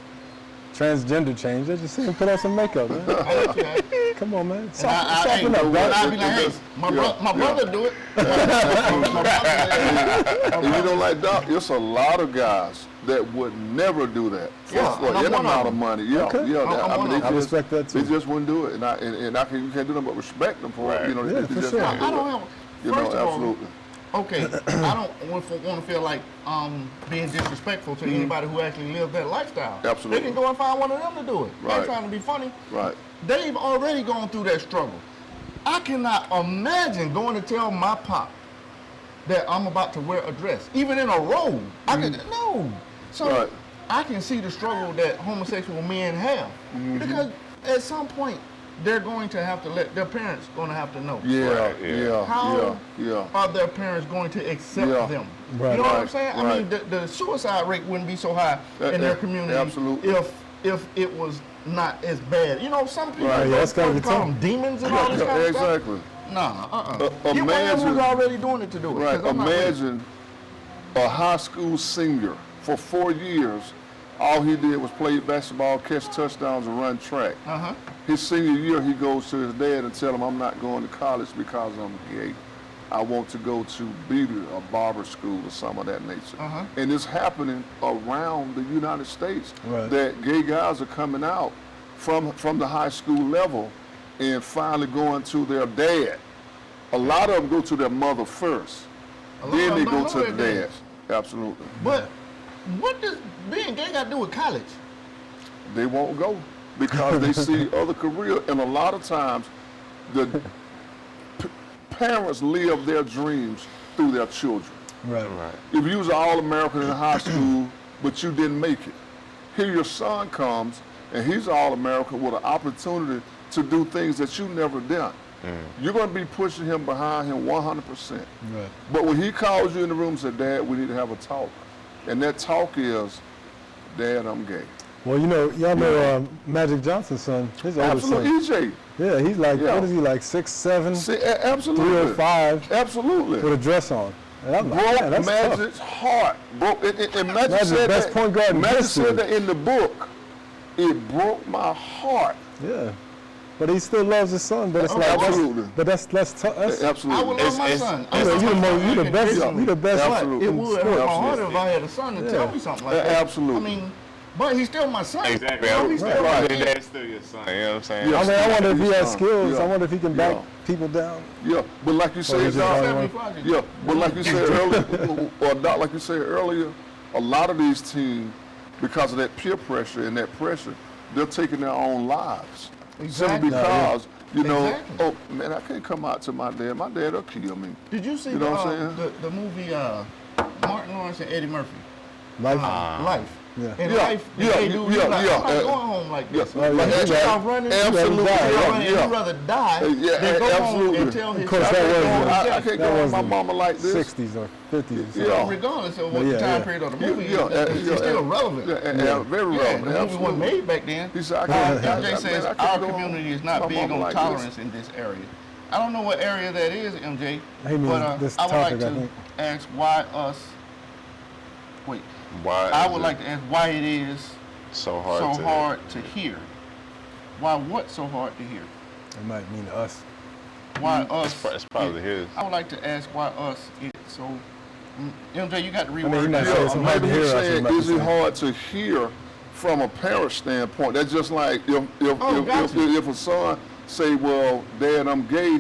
Speaker 3: transgender change. They just saying put on some makeup, man.
Speaker 1: I let you have it.
Speaker 3: Come on, man.
Speaker 1: And
Speaker 3: Soften up,
Speaker 1: and
Speaker 3: bro.
Speaker 1: I'd be like, hey, my brother do it. My
Speaker 4: And you know, like Doc, it's a lot of guys that would never do that for
Speaker 1: and I'm
Speaker 4: any
Speaker 1: one
Speaker 4: amount
Speaker 1: of
Speaker 4: of money. Yeah,
Speaker 3: Okay.
Speaker 4: yeah.
Speaker 1: I'm one of them.
Speaker 3: I respect that, too.
Speaker 4: They just wouldn't do it, and I can, you can't do nothing but respect them for it. You know,
Speaker 3: Yeah,
Speaker 4: they
Speaker 3: for
Speaker 4: just
Speaker 3: sure.
Speaker 4: won't do
Speaker 1: I don't
Speaker 4: it.
Speaker 1: have.
Speaker 4: You know,
Speaker 1: First of all,
Speaker 4: absolutely.
Speaker 1: okay, I don't want to feel like being disrespectful to anybody who actually lives that lifestyle.
Speaker 4: Absolutely.
Speaker 1: They can go and find one of them to do it. They
Speaker 4: Right.
Speaker 1: ain't trying to be funny.
Speaker 4: Right.
Speaker 1: They've already gone through that struggle. I cannot imagine going to tell my pop that I'm about to wear a dress, even in a robe. I could no. So
Speaker 4: Right.
Speaker 1: I can see the struggle that homosexual men have because at some point they're going to have to let their parents going to have to know.
Speaker 4: Yeah,
Speaker 2: Right, yeah.
Speaker 4: yeah,
Speaker 1: How
Speaker 4: yeah.
Speaker 1: are their parents going to accept
Speaker 4: Yeah.
Speaker 1: them?
Speaker 3: Right.
Speaker 1: You know what I'm
Speaker 4: Right,
Speaker 1: saying? I
Speaker 4: right.
Speaker 1: mean, the suicide rate wouldn't be so high in their community
Speaker 4: absolutely.
Speaker 1: if it was not as bad. You know, some people
Speaker 4: Right,
Speaker 3: yeah, that's gotta be
Speaker 1: call
Speaker 3: tough.
Speaker 1: them demons and all this kind of stuff.
Speaker 4: Exactly.
Speaker 1: Nah, Get one of them
Speaker 4: Imagine-
Speaker 1: who's already doing it to do it.
Speaker 4: Right.
Speaker 1: 'cause I'm not with it.
Speaker 4: Imagine a high school senior for 4 years. All he did was play basketball, catch touchdowns, and run track.
Speaker 1: Uh-huh.
Speaker 4: His senior year, he goes to his dad and tell him, "I'm not going to college because I'm gay. I want to go to beauty or barber school or some of that nature."
Speaker 1: Uh-huh.
Speaker 4: And it's happening around the United States
Speaker 3: Right.
Speaker 4: that gay guys are coming out from the high school level and finally going to their dad. A lot of them go to their mother first.
Speaker 1: A lot
Speaker 4: Then
Speaker 1: of
Speaker 4: they
Speaker 1: them
Speaker 4: go
Speaker 1: don't
Speaker 4: to
Speaker 1: know
Speaker 4: the
Speaker 1: their
Speaker 4: dad.
Speaker 1: dads.
Speaker 4: Absolutely.
Speaker 1: But what does being gay got to do with college?
Speaker 4: They won't go because they see other careers, and a lot of times the parents live their dreams through their children.
Speaker 3: Right.
Speaker 2: Right.
Speaker 4: If you was an All-American in high school, but you didn't make it, here your son comes, and he's an All-American with an opportunity to do things that you never done. You're going to be pushing him behind him 100%.
Speaker 3: Right.
Speaker 4: But when he calls you in the room and says, "Dad, we need to have a talk," and that talk is, "Dad, I'm gay."
Speaker 3: Well, you know, y'all know Magic Johnson's son, his oldest
Speaker 4: Absolutely,
Speaker 3: son.
Speaker 4: EJ.
Speaker 3: Yeah, he's like,
Speaker 4: Yeah.
Speaker 3: what is he, like 6'7",
Speaker 4: See, absolutely.
Speaker 3: 305,
Speaker 4: Absolutely.
Speaker 3: with a dress on. And I'm like, man,
Speaker 4: Broke
Speaker 3: that's tough.
Speaker 4: Magic's heart. Broke. And Magic
Speaker 3: Magic's
Speaker 4: said
Speaker 3: best
Speaker 4: that.
Speaker 3: point guard in
Speaker 4: Magic
Speaker 3: history.
Speaker 4: said that in the book. It broke my heart.
Speaker 3: Yeah. But he still loves his son, but it's like,
Speaker 4: Absolutely.
Speaker 3: but that's tough. That's,
Speaker 4: Absolutely.
Speaker 1: I would love my son.
Speaker 3: you know, you the best.
Speaker 4: Yeah.
Speaker 3: You the best.
Speaker 4: Absolutely.
Speaker 1: It would hurt my heart
Speaker 4: Absolutely.
Speaker 1: if I had a son to tell me something like
Speaker 4: Yeah,
Speaker 1: that.
Speaker 4: absolutely.
Speaker 1: I mean, But he's still my son.
Speaker 2: Exactly.
Speaker 1: You know, he's still my
Speaker 2: Your
Speaker 1: kid.
Speaker 2: dad's still your son. You know what I'm saying?
Speaker 4: Yeah.
Speaker 3: I mean, I wonder if he has
Speaker 4: Yeah.
Speaker 3: skills.
Speaker 4: Yeah.
Speaker 3: I wonder if he can back
Speaker 4: Yeah.
Speaker 3: people down.
Speaker 4: Yeah, but like you said,
Speaker 3: just
Speaker 4: Doc,
Speaker 3: running
Speaker 1: Project.
Speaker 4: yeah, but like you said earlier, or Doc, like you said earlier, a lot of these teens, because of that peer pressure and that pressure, they're taking their own lives.
Speaker 1: Exactly.
Speaker 4: Simply because, you know,
Speaker 1: Exactly.
Speaker 4: oh man, I can't come out to my dad. My dad will kill me.
Speaker 1: Did you see
Speaker 4: You know what I'm saying?
Speaker 1: the movie Martin Lawrence and Eddie Murphy?
Speaker 3: Life.
Speaker 1: Life.
Speaker 3: Yeah.
Speaker 1: In
Speaker 4: Yeah,
Speaker 1: life,
Speaker 4: yeah,
Speaker 1: they do.
Speaker 4: yeah,
Speaker 1: Like, I'm not
Speaker 4: yeah,
Speaker 1: going home like this.
Speaker 4: yeah.
Speaker 3: Oh, yeah.
Speaker 1: Like,
Speaker 3: He
Speaker 1: you
Speaker 3: got-
Speaker 1: off running,
Speaker 4: Absolutely,
Speaker 1: you
Speaker 4: yeah,
Speaker 1: running, and
Speaker 4: yeah.
Speaker 1: you rather die
Speaker 4: Yeah,
Speaker 1: than go home
Speaker 4: absolutely.
Speaker 1: and tell his
Speaker 3: Of course,
Speaker 1: child
Speaker 3: that
Speaker 1: to
Speaker 3: was
Speaker 1: go home
Speaker 3: the-
Speaker 1: and
Speaker 4: I
Speaker 1: tell-
Speaker 4: can't
Speaker 3: That
Speaker 4: go on
Speaker 3: was
Speaker 4: my
Speaker 3: the
Speaker 4: mama like this.
Speaker 3: 60s or 50s.
Speaker 4: Yeah.
Speaker 1: regardless of what
Speaker 3: Yeah,
Speaker 1: the time
Speaker 3: yeah.
Speaker 1: period of the movie
Speaker 4: Yeah,
Speaker 1: is, it's still relevant.
Speaker 4: Yeah, very
Speaker 1: Yeah,
Speaker 4: relevant.
Speaker 1: the movie
Speaker 4: absolutely.
Speaker 1: wasn't made back then.
Speaker 4: He said, I
Speaker 1: MJ
Speaker 4: can't,
Speaker 1: says
Speaker 4: man, I
Speaker 1: our
Speaker 4: can't go home
Speaker 1: community is
Speaker 4: to
Speaker 1: not
Speaker 4: my
Speaker 1: big
Speaker 4: mama
Speaker 1: on
Speaker 4: like
Speaker 1: tolerance
Speaker 4: this.
Speaker 1: in this area. I don't know what area that is, MJ,
Speaker 3: He means
Speaker 1: but
Speaker 3: this
Speaker 1: I would like
Speaker 3: topic, I
Speaker 1: to
Speaker 3: think.
Speaker 1: ask why us. Wait,
Speaker 2: Why
Speaker 1: I
Speaker 2: is
Speaker 1: would
Speaker 2: it
Speaker 1: like to ask why it is
Speaker 2: so hard
Speaker 1: so
Speaker 2: to
Speaker 1: hard to hear. Why what's so hard to hear?
Speaker 3: It might mean us.
Speaker 1: Why us?
Speaker 2: It's probably his.
Speaker 1: I would like to ask why us is so. MJ, you got to reword
Speaker 3: mean, he might
Speaker 1: that.
Speaker 3: say it's hard
Speaker 4: Maybe
Speaker 3: to hear
Speaker 4: he's
Speaker 3: us,
Speaker 4: saying,
Speaker 3: he might be
Speaker 4: is it
Speaker 3: saying.
Speaker 4: hard to hear from a parent standpoint? That's just like if a son say, well, Dad, I'm gay,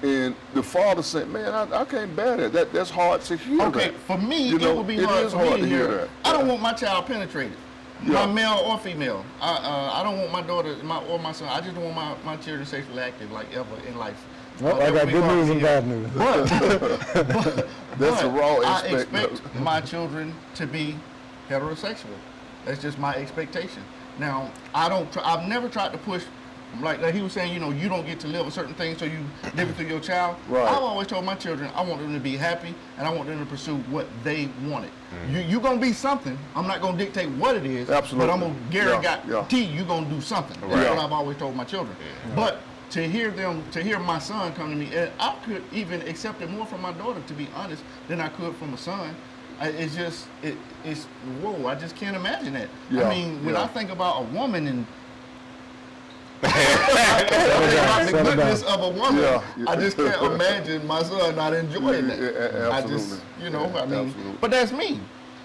Speaker 4: and the father said, man, I can't bear that. That's hard to hear.
Speaker 1: Okay,
Speaker 4: that.
Speaker 1: for me,
Speaker 4: You know,
Speaker 1: it would be
Speaker 4: it
Speaker 1: hard
Speaker 4: is
Speaker 1: for me
Speaker 4: hard
Speaker 1: to hear.
Speaker 4: that.
Speaker 1: I don't
Speaker 4: Yeah.
Speaker 1: want my child penetrated,
Speaker 4: Yeah.
Speaker 1: my male or female. I don't want my daughter, my son. I just don't want my children sexually active like ever in life.
Speaker 3: Well, I
Speaker 1: That
Speaker 3: got
Speaker 1: would be
Speaker 3: good
Speaker 1: hard
Speaker 3: news
Speaker 1: to
Speaker 3: and
Speaker 1: hear.
Speaker 3: bad news.
Speaker 4: That's the raw
Speaker 1: I
Speaker 4: aspect.
Speaker 1: expect my children to be heterosexual. That's just my expectation. Now, I've never tried to push, like he was saying, you don't get to live a certain thing, so you live it through your child.
Speaker 4: Right.
Speaker 1: I've always told my children I want them to be happy, and I want them to pursue what they wanted. You're going to be something. I'm not going to dictate what it is,
Speaker 4: Absolutely.
Speaker 1: but I'm going to guarantee you're going to do something. That's
Speaker 2: Right.
Speaker 1: what I've always told my children. But to hear my son come to me, and I could even accept it more from my daughter, to be honest, than I could from a son. It's whoa! I just can't imagine that.
Speaker 4: Yeah,
Speaker 1: I mean, when
Speaker 4: yeah.
Speaker 1: I think about a woman and
Speaker 3: Settle
Speaker 1: the
Speaker 3: down.
Speaker 1: goodness of a woman,
Speaker 4: Yeah, yeah.
Speaker 1: I just can't imagine my son not enjoying that.
Speaker 4: Yeah,
Speaker 1: I just,
Speaker 4: absolutely.
Speaker 1: I mean,
Speaker 4: Absolutely.
Speaker 1: but that's me.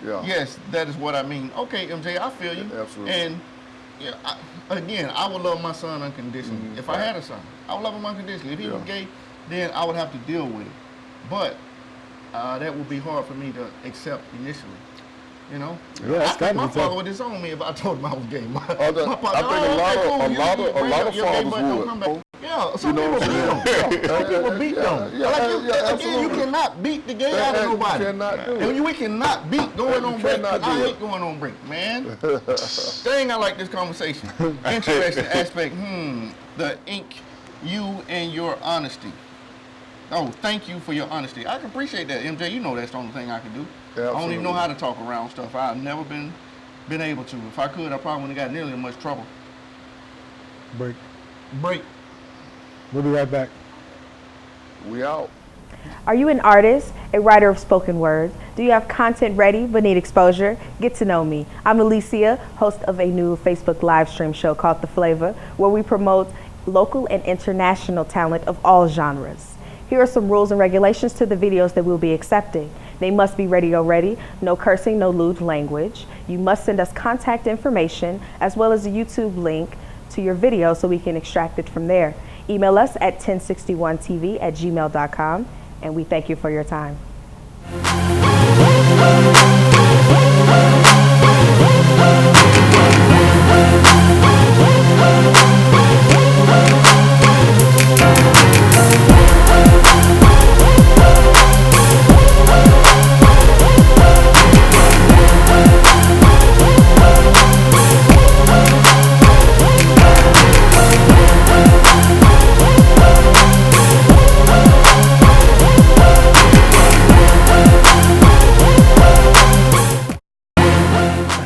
Speaker 4: Yeah.
Speaker 1: Yes, that is what I mean. Okay, MJ, I feel you.
Speaker 4: Absolutely.
Speaker 1: And yeah, again, I would love my son unconditionally. If I had a son, I would love him unconditionally. If he was
Speaker 4: Yeah.
Speaker 1: gay, then I would have to deal with it. But that would be hard for me to accept initially.
Speaker 3: Yeah, it's
Speaker 1: I
Speaker 3: gotta
Speaker 1: think my
Speaker 3: be
Speaker 1: father
Speaker 3: tough.
Speaker 1: would disown me if I told him I was gay. My
Speaker 4: I
Speaker 1: father,
Speaker 4: think a lot of fathers would.
Speaker 1: come back. Yeah, some
Speaker 4: You know
Speaker 1: people
Speaker 4: what I'm
Speaker 1: beat them.
Speaker 4: saying?
Speaker 1: Some people beat them.
Speaker 4: Yeah,
Speaker 1: Like
Speaker 4: yeah,
Speaker 1: again,
Speaker 4: absolutely.
Speaker 1: you cannot beat the gay out of nobody.
Speaker 4: You cannot do
Speaker 1: And
Speaker 4: it.
Speaker 1: we cannot beat going
Speaker 4: You
Speaker 1: on break.
Speaker 4: cannot
Speaker 1: 'Cause I
Speaker 4: do
Speaker 1: hate
Speaker 4: it.
Speaker 1: going on break, man. Dang, I like this conversation. Interesting aspect. The ink, you and your honesty. Oh, thank you for your honesty. I can appreciate that, MJ. You know that's the only thing I can do. I don't even know
Speaker 4: Absolutely.
Speaker 1: how to talk around stuff. I've never been able to. If I could, I probably wouldn't have got nearly as much trouble.
Speaker 3: Break.
Speaker 1: Break.
Speaker 3: We'll be right back.
Speaker 4: We out.
Speaker 7: Are you an artist, a writer of spoken word? Do you have content ready but need exposure? Get to know me. I'm Alicia, host of a new Facebook live stream show called The Flavor, where we promote local and international talent of all genres. Here are some rules and regulations to the videos that we'll be accepting. They must be radio ready, no cursing, no lewd language. You must send us contact information as well as a YouTube link to your video so we can extract it from there. Email us at 1061tv@gmail.com, and we thank you for your time.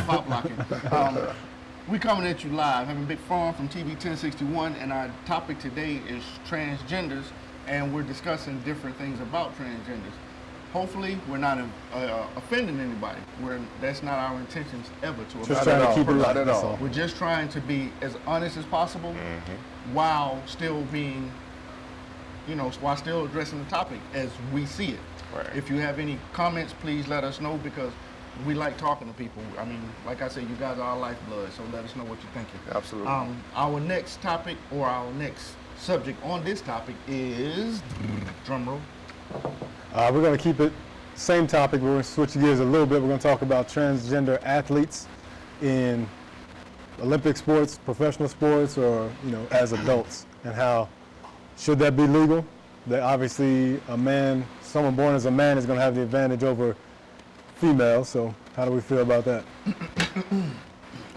Speaker 1: Pop blocking. We coming at you live. Having Big Farm from TV 1061, and our topic today is transgenders, and we're discussing different things about transgenders. Hopefully, we're not offending anybody. That's not our intentions ever to
Speaker 3: Just
Speaker 1: offend
Speaker 3: trying to
Speaker 1: any
Speaker 3: keep it
Speaker 1: person.
Speaker 3: light, that's all.
Speaker 1: We're just trying to be as honest as possible, while still being, while still addressing the topic as we see it.
Speaker 2: Right.
Speaker 1: If you have any comments, please let us know, because we like talking to people. I mean, like I said, you guys are our lifeblood, so let us know what you're thinking.
Speaker 4: Absolutely.
Speaker 1: Our next topic, or our next subject on this topic is, drum roll.
Speaker 3: We're going to keep it same topic. We're going to switch gears a little bit. We're going to talk about transgender athletes in Olympic sports, professional sports, or as adults, and how should that be legal? That obviously someone born as a man is going to have the advantage over females. So how do we feel about that?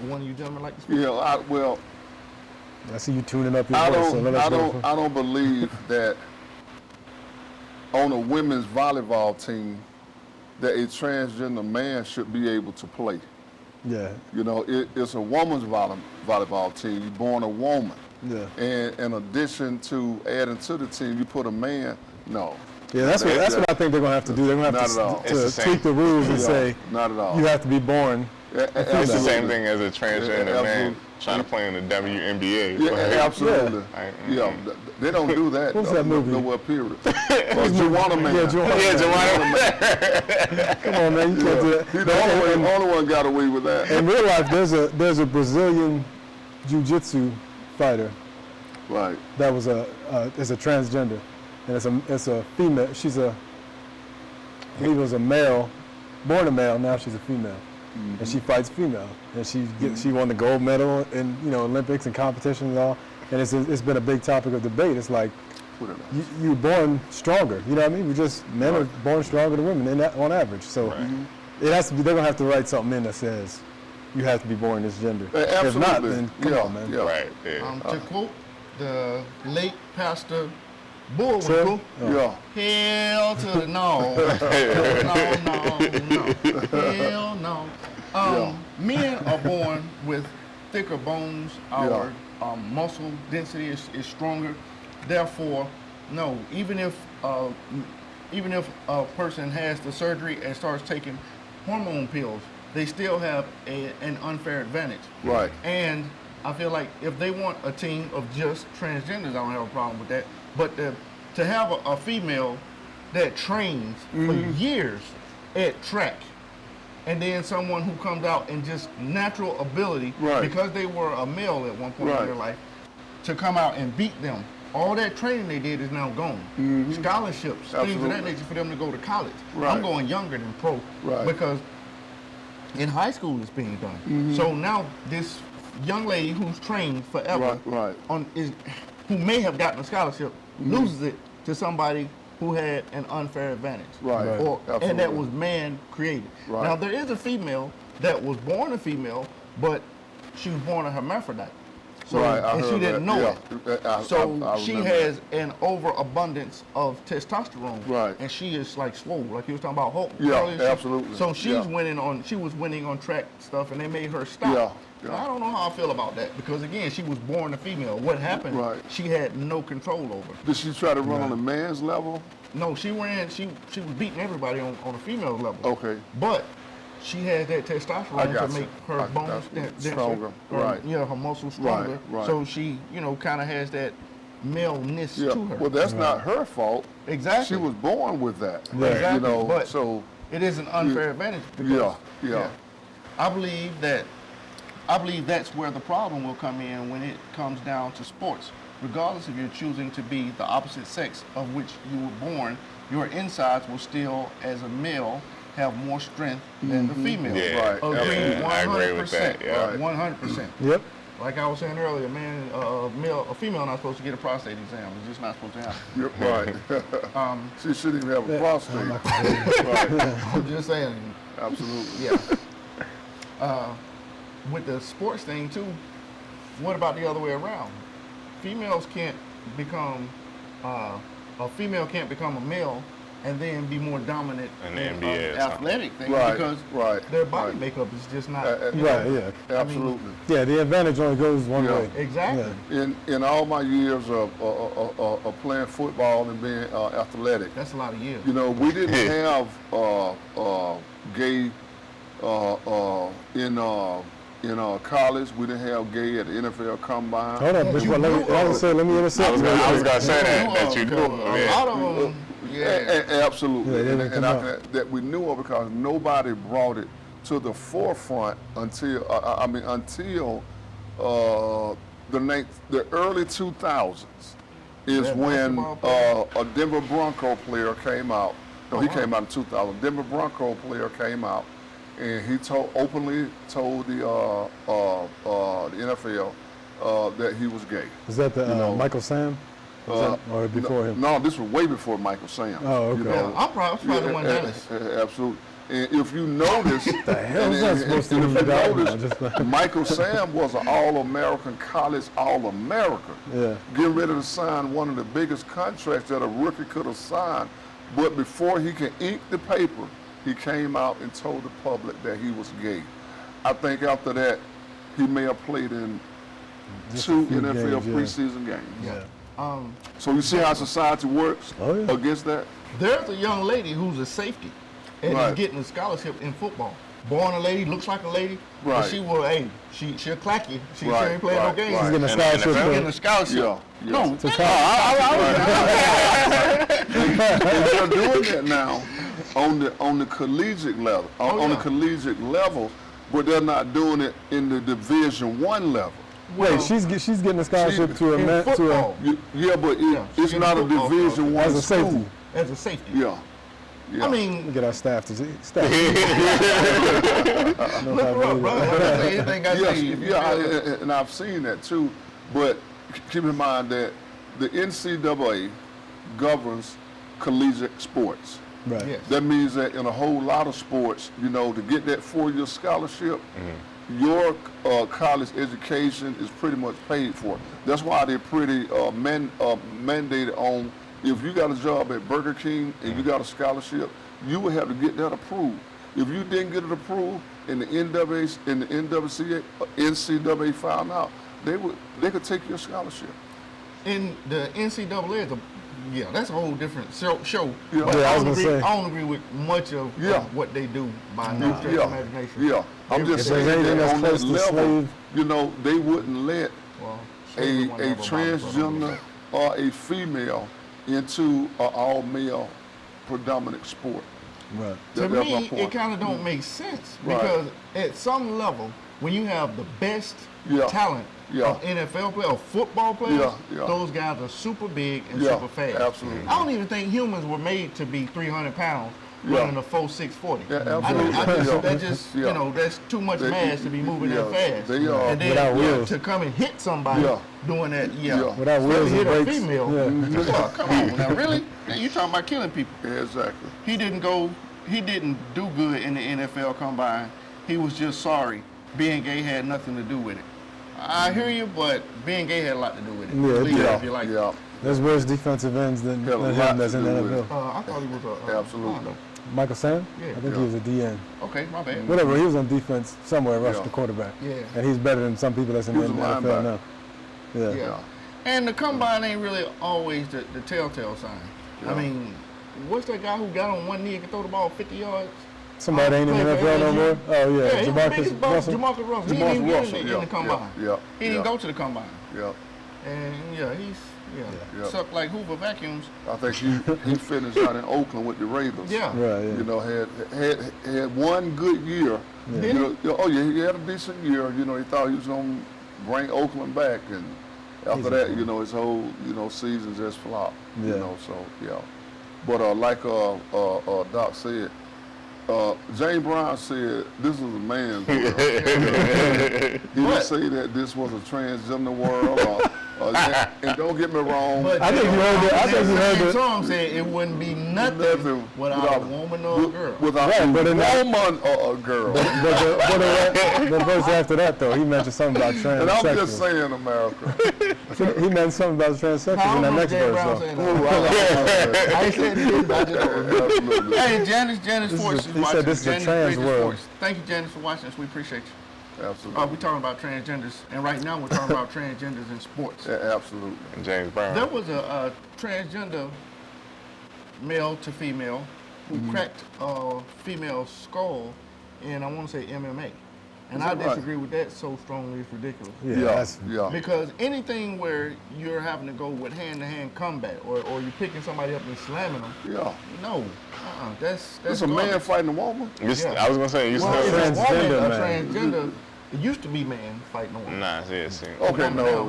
Speaker 1: One of you gentlemen like to speak?
Speaker 4: Yeah,
Speaker 3: I see you tuning up your
Speaker 4: I
Speaker 3: voice.
Speaker 4: don't believe that on a women's volleyball team that a transgender man should be able to play.
Speaker 3: Yeah.
Speaker 4: It's a woman's volleyball team. You're born a woman.
Speaker 3: Yeah.
Speaker 4: And in addition to adding to the team, you put a man. No.
Speaker 3: Yeah, that's what I think they're going to have to do. They're going to have to tweak the rules and say,
Speaker 4: not at all.
Speaker 3: You have to be born.
Speaker 2: It's the same thing as a transgender man trying to play in the WNBA.
Speaker 4: Yeah, absolutely.
Speaker 2: Yeah.
Speaker 4: They don't do that.
Speaker 3: What was that movie?
Speaker 4: Nowhere, period. Juwanna Man.
Speaker 3: Yeah, Juwanna Man. Come on, man, you can't do that.
Speaker 4: He's the only one got away with that.
Speaker 3: In real life, there's a Brazilian jiu-jitsu fighter.
Speaker 4: Right.
Speaker 3: That was is a transgender, and it's a female. I believe it was a male, born a male. Now she's a female, and she fights female, and she won the gold medal in Olympics and competitions and all. And it's been a big topic of debate. It's like you're born stronger. You know what I mean? Men are born stronger than women on average. So it has to be. They're gonna have to write something in that says you have to be born this gender.
Speaker 4: Absolutely.
Speaker 3: If not, then come on, man.
Speaker 4: Yeah.
Speaker 2: Right. Yeah.
Speaker 1: To quote the late Pastor Bullwinkle, hell to the no. Hell no. Men are born with thicker bones. Our muscle density is stronger. Therefore, no. Even if a person has the surgery and starts taking hormone pills, they still have an unfair advantage.
Speaker 4: Right.
Speaker 1: And I feel like if they want a team of just transgenders, I don't have a problem with that. But to have a female that trains for years at track, and then someone who comes out in just natural ability, because they were a male at one point in their life, to come out and beat them. All that training they did is now gone. Scholarships, things of that nature for them to go to college. I'm going younger than pro because in high school it's being done. So now this young lady who's trained forever, who may have gotten a scholarship, loses it to somebody who had an unfair advantage. And that was man created. Now there is a female that was born a female, but she was born a hermaphrodite. So, and she didn't know it. So she has an overabundance of testosterone. And she is like swole, like you was talking about Hulk.
Speaker 4: Absolutely.
Speaker 1: So she was winning on track stuff, and they made her stop. I don't know how I feel about that, because again, she was born a female. What happened? She had no control over.
Speaker 4: Did she try to run on a man's level?
Speaker 1: No, she was beating everybody on a female level.
Speaker 4: Okay.
Speaker 1: But she had that testosterone to make her bones
Speaker 4: stronger.
Speaker 1: Her muscles stronger. So she, kind of has that maleness to her.
Speaker 4: Well, that's not her fault.
Speaker 1: Exactly.
Speaker 4: She was born with that.
Speaker 1: Exactly. But
Speaker 4: so
Speaker 1: it is an unfair advantage. Because, I believe that's where the problem will come in when it comes down to sports. Regardless if you're choosing to be the opposite sex of which you were born, your insides will still, as a male, have more strength than the female.
Speaker 2: I agree with that.
Speaker 1: 100%.
Speaker 3: Yep.
Speaker 1: Like I was saying earlier, man, a female not supposed to get a prostate exam. It's just not supposed to happen.
Speaker 4: She shouldn't even have a prostate.
Speaker 1: I'm just saying.
Speaker 4: Absolutely.
Speaker 1: With the sports thing too, what about the other way around? Females can't become a female can't become a male and then be more dominant in
Speaker 2: NBA
Speaker 1: athletic things because their body makeup is just not
Speaker 4: absolutely.
Speaker 3: The advantage only goes one way.
Speaker 1: Exactly.
Speaker 4: In all my years of playing football and being athletic,
Speaker 1: that's a lot of years.
Speaker 4: We didn't have gay in college. We didn't have gay at the NFL Combine.
Speaker 3: Hold on, let me intercept.
Speaker 2: I was gonna say that you do.
Speaker 1: A lot of them.
Speaker 4: Absolutely. And that we knew of because nobody brought it to the forefront until the early 2000s is
Speaker 1: That
Speaker 4: when
Speaker 1: basketball player?
Speaker 4: a Denver Bronco player came out. No, he came out in 2000. Denver Bronco player came out, and he openly told the NFL that he was gay.
Speaker 3: Is that the Michael Sam? Or before him?
Speaker 4: No, this was way before Michael Sam.
Speaker 3: Oh, okay.
Speaker 1: Yeah, I'm proud of one Dennis.
Speaker 4: Absolutely. And if you notice,
Speaker 3: The hell is that supposed to be about?
Speaker 4: notice, Michael Sam was an All-American, college All-American.
Speaker 3: Yeah.
Speaker 4: Getting ready to sign one of the biggest contracts that a rookie could have signed. But before he can ink the paper, he came out and told the public that he was gay. I think after that, he may have played in
Speaker 3: Just
Speaker 4: two
Speaker 3: a few
Speaker 4: NFL
Speaker 3: games, yeah.
Speaker 4: preseason games.
Speaker 3: Yeah.
Speaker 4: So you see how society works
Speaker 3: Oh, yeah.
Speaker 4: against that?
Speaker 1: There's a young lady who's a safety and
Speaker 4: Right.
Speaker 1: is getting a scholarship in football. Born a lady, looks like a lady, but
Speaker 4: Right.
Speaker 1: she will, she'll clack you. She
Speaker 4: Right,
Speaker 1: ain't playing
Speaker 4: right,
Speaker 1: no games.
Speaker 4: right.
Speaker 3: He's getting a
Speaker 2: And the
Speaker 3: scholarship.
Speaker 2: NFL?
Speaker 1: Getting a scholarship.
Speaker 4: Yeah.
Speaker 1: No,
Speaker 3: To
Speaker 4: They're doing that now on the collegiate level, on the
Speaker 1: yeah.
Speaker 4: collegiate level, but they're not doing it in the Division I level.
Speaker 3: Wait, she's getting a scholarship to a
Speaker 1: in
Speaker 3: man, to a
Speaker 1: football.
Speaker 4: Yeah, but
Speaker 1: she's
Speaker 4: it's
Speaker 1: in
Speaker 4: not a
Speaker 1: football
Speaker 4: Division I
Speaker 3: as a
Speaker 4: school.
Speaker 3: safety.
Speaker 1: as a safety.
Speaker 4: Yeah. Yeah.
Speaker 1: I mean,
Speaker 3: Get our staff to see. Staff.
Speaker 1: look her up, bro. Anything I say, if you feel it.
Speaker 4: and I've seen that too. But keep in mind that the NCAA governs collegiate sports.
Speaker 3: Right.
Speaker 1: Yes.
Speaker 4: That means that in a whole lot of sports, to get that 4-year scholarship, your college education is pretty much paid for. That's why they're pretty mandated on, if you got a job at Burger King and you got a scholarship, you would have to get that approved. If you didn't get it approved and the NCAA found out, they could take your scholarship.
Speaker 1: In the NCAA, that's a whole different show.
Speaker 4: Yeah.
Speaker 1: But
Speaker 3: Yeah, I
Speaker 1: I
Speaker 3: was
Speaker 1: don't
Speaker 3: gonna
Speaker 1: agree.
Speaker 3: say.
Speaker 1: I don't agree with much of what they do by no stretch of imagination.
Speaker 4: Yeah. I'm just
Speaker 3: If there's
Speaker 4: saying
Speaker 3: anything
Speaker 4: that
Speaker 3: that's
Speaker 4: on that
Speaker 3: close to
Speaker 4: level,
Speaker 3: slave-
Speaker 4: they wouldn't let
Speaker 1: Well,
Speaker 4: a
Speaker 1: slavery wasn't ever
Speaker 4: transgender or a female into an all-male predominant sport.
Speaker 3: Right.
Speaker 1: To
Speaker 4: That's my
Speaker 1: me,
Speaker 4: point.
Speaker 1: it kind of don't make sense
Speaker 4: Right.
Speaker 1: because at some level, when you have the best
Speaker 4: Yeah.
Speaker 1: talent
Speaker 4: Yeah.
Speaker 1: of NFL players or football players,
Speaker 4: Yeah.
Speaker 1: those guys are super big and
Speaker 4: Yeah,
Speaker 1: super fast.
Speaker 4: absolutely.
Speaker 1: I don't even think humans were made to be 300 pounds
Speaker 4: Yeah.
Speaker 1: running a 4.640.
Speaker 4: Yeah,
Speaker 1: I
Speaker 4: absolutely. Yeah.
Speaker 1: that just
Speaker 4: Yeah.
Speaker 1: that's too much
Speaker 4: They-
Speaker 1: mass to be moving that fast.
Speaker 4: they are.
Speaker 1: And then
Speaker 3: Without wheels.
Speaker 1: to come and hit somebody
Speaker 4: Yeah.
Speaker 1: doing that,
Speaker 4: Yeah.
Speaker 3: Without wheels
Speaker 1: hit
Speaker 3: and
Speaker 1: a
Speaker 3: brakes.
Speaker 1: female.
Speaker 3: Yeah.
Speaker 1: Well, come on now, really? Now you talking about killing people?
Speaker 4: Yeah, exactly.
Speaker 1: He didn't do good in the NFL combine. He was just sorry. Being gay had nothing to do with it. I hear you, but being gay had a lot to do with it.
Speaker 3: Yeah, it
Speaker 1: Leave
Speaker 3: did.
Speaker 1: it if you like.
Speaker 4: Yeah.
Speaker 3: There's worse defensive ends than
Speaker 4: Had a lot
Speaker 3: him that's
Speaker 4: to
Speaker 3: in the
Speaker 4: do with
Speaker 3: NFL.
Speaker 1: I thought he was a
Speaker 4: Absolutely.
Speaker 1: I don't know.
Speaker 3: Michael Sam?
Speaker 1: Yeah.
Speaker 3: I think he was a DN.
Speaker 1: Okay, my bad.
Speaker 3: Whatever, he was on defense somewhere, rushed
Speaker 4: Yeah.
Speaker 3: the quarterback.
Speaker 1: Yeah.
Speaker 3: And he's better than some people that's in
Speaker 4: He
Speaker 3: the
Speaker 4: was a
Speaker 3: NFL
Speaker 4: linebacker.
Speaker 3: now. Yeah.
Speaker 1: Yeah. And the combine ain't really always the telltale sign.
Speaker 4: Yeah.
Speaker 1: I mean, what's that guy who got on one knee and could throw the ball 50 yards?
Speaker 3: Somebody ain't in the
Speaker 1: Played for
Speaker 3: NFL no
Speaker 1: LSU.
Speaker 3: more? Oh, yeah.
Speaker 1: he was big as
Speaker 3: Jamarcus
Speaker 1: buck,
Speaker 3: Russell?
Speaker 1: Jamarcus Russell. He
Speaker 4: Jamarcus
Speaker 1: didn't even get
Speaker 4: Russell,
Speaker 1: in
Speaker 4: yeah,
Speaker 1: the combine.
Speaker 4: yeah,
Speaker 1: He didn't
Speaker 4: yeah.
Speaker 1: go to the combine.
Speaker 4: Yeah.
Speaker 1: And he's
Speaker 4: Yeah.
Speaker 1: sucked like Hoover vacuums.
Speaker 4: I think he finished out in Oakland with the Ravens.
Speaker 1: Yeah.
Speaker 3: Right, yeah.
Speaker 4: Had one good year.
Speaker 3: Yeah.
Speaker 1: Did he?
Speaker 4: He had a decent year. He thought he was gonna bring Oakland back, and after
Speaker 3: He's a
Speaker 4: that,
Speaker 3: fool.
Speaker 4: his whole season just flopped.
Speaker 3: Yeah.
Speaker 4: So yeah. But like Doc said, James Brown said this was a man's world. He didn't say that this was a transgender world. And don't get me wrong.
Speaker 1: But
Speaker 3: I think you heard it. I think you heard
Speaker 1: the
Speaker 3: it.
Speaker 1: song said it wouldn't be nothing without a woman or a girl.
Speaker 4: Without
Speaker 3: Right,
Speaker 4: a
Speaker 3: but in that-
Speaker 4: woman or a girl.
Speaker 3: But the verse after that, though, he mentioned something about
Speaker 4: And I'm just
Speaker 3: transsexuals.
Speaker 4: saying, America.
Speaker 3: He mentioned something about transsexuals in that next
Speaker 1: James
Speaker 3: verse,
Speaker 1: Brown
Speaker 3: though.
Speaker 1: saying that. I ain't saying he didn't, I just don't remember.
Speaker 4: Absolutely.
Speaker 1: Hey, Janice
Speaker 3: This
Speaker 1: Force
Speaker 3: is
Speaker 1: is
Speaker 3: a- he
Speaker 1: watching.
Speaker 3: said this is a
Speaker 1: Janice
Speaker 3: trans
Speaker 1: Bridges
Speaker 3: world.
Speaker 1: Force. Thank you, Janice, for watching us. We appreciate you.
Speaker 4: Absolutely.
Speaker 1: We're talking about transgenders, and right now we're talking about transgenders in sports.
Speaker 4: Yeah, absolutely.
Speaker 2: And James Brown.
Speaker 1: There was a transgender male to female who cracked a female's skull in, I want to say, MMA. And I disagree with that so strongly, it's ridiculous.
Speaker 4: Yeah.
Speaker 1: Because anything where you're having to go with hand-to-hand combat, or you're picking somebody up and slamming them, no, that's
Speaker 4: It's a man fighting a woman.
Speaker 2: I was gonna say,
Speaker 1: well, it's a woman, a transgender. It used to be man fighting a woman.
Speaker 2: Nah, see.
Speaker 4: Okay, no,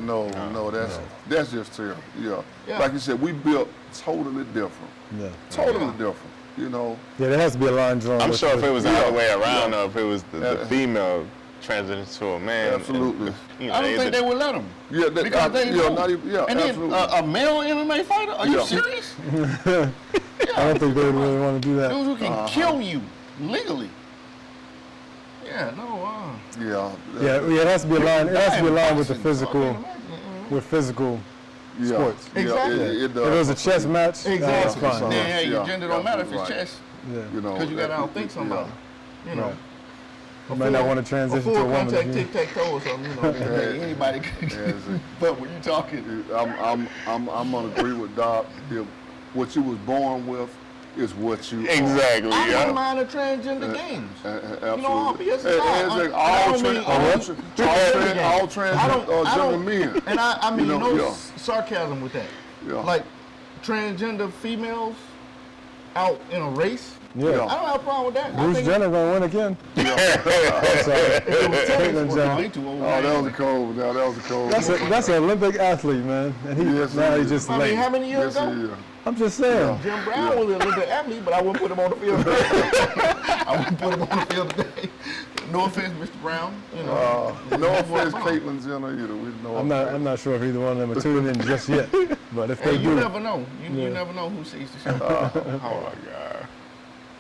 Speaker 4: that's just terrible. Yeah. Like you said, we built totally different.
Speaker 3: Yeah.
Speaker 4: Totally different. You know.
Speaker 3: Yeah, there has to be a line drawn.
Speaker 2: I'm sure if it was the other way around, or if it was the female transition to a man.
Speaker 4: Absolutely.
Speaker 2: And,
Speaker 1: I don't think they would let them.
Speaker 4: Yeah,
Speaker 1: because they know.
Speaker 4: not even,
Speaker 1: and
Speaker 4: absolutely.
Speaker 1: then a male MMA fighter? Are you serious?
Speaker 3: I don't think they would really want to do that.
Speaker 1: Dudes who can kill you legally. Yeah, no.
Speaker 3: Yeah, it has to be a line. It has to be a line with the physical, sports.
Speaker 1: Exactly.
Speaker 4: It
Speaker 3: If it was a chess match, that's
Speaker 1: Exactly.
Speaker 3: fine.
Speaker 1: Then hey, your gender don't matter if
Speaker 4: Right.
Speaker 1: it's chess,
Speaker 3: Yeah.
Speaker 4: You know,
Speaker 1: because you got to outthink somebody. You know.
Speaker 3: Right. You might not want to transition to a
Speaker 1: full
Speaker 3: woman.
Speaker 1: contact
Speaker 3: if you-
Speaker 1: tic-tac-toe or something, you know, hey, anybody could. But when you talking,
Speaker 4: I'm gonna agree with Doc. If what you was born with is what you
Speaker 2: Exactly.
Speaker 1: I
Speaker 2: Yeah.
Speaker 1: don't mind the transgender games.
Speaker 4: Absolutely.
Speaker 1: You know, I'll be as
Speaker 4: all transgender men.
Speaker 1: And I mean,
Speaker 4: You know,
Speaker 1: no sarcasm with that.
Speaker 4: Yeah.
Speaker 1: Like transgender females out in a race.
Speaker 3: Yeah.
Speaker 1: I don't have a problem with that. I
Speaker 3: Bruce
Speaker 1: think
Speaker 3: Jenner gonna win again.
Speaker 1: if it was tennis,
Speaker 3: Caitlyn
Speaker 1: or
Speaker 3: Jenner.
Speaker 1: way too old.
Speaker 4: Oh, that was a cold. That was a cold.
Speaker 3: That's an Olympic athlete, man. And
Speaker 4: Yes,
Speaker 3: now
Speaker 4: he
Speaker 3: he's
Speaker 4: is.
Speaker 3: just
Speaker 1: I mean,
Speaker 3: late.
Speaker 1: how many years
Speaker 4: Yes,
Speaker 1: ago?
Speaker 4: he is.
Speaker 3: I'm just saying.
Speaker 1: Jim Brown was an Olympic athlete, but I wouldn't put him on the field today. I wouldn't put him on the field today. No offense, Mr. Brown. You know.
Speaker 4: No offense, Caitlyn Jenner either. We know.
Speaker 3: I'm not sure if either one of them are tuning in just yet. But if they
Speaker 1: Hey, you
Speaker 3: do,
Speaker 1: never know. You never know who sees the show.
Speaker 2: Oh my God.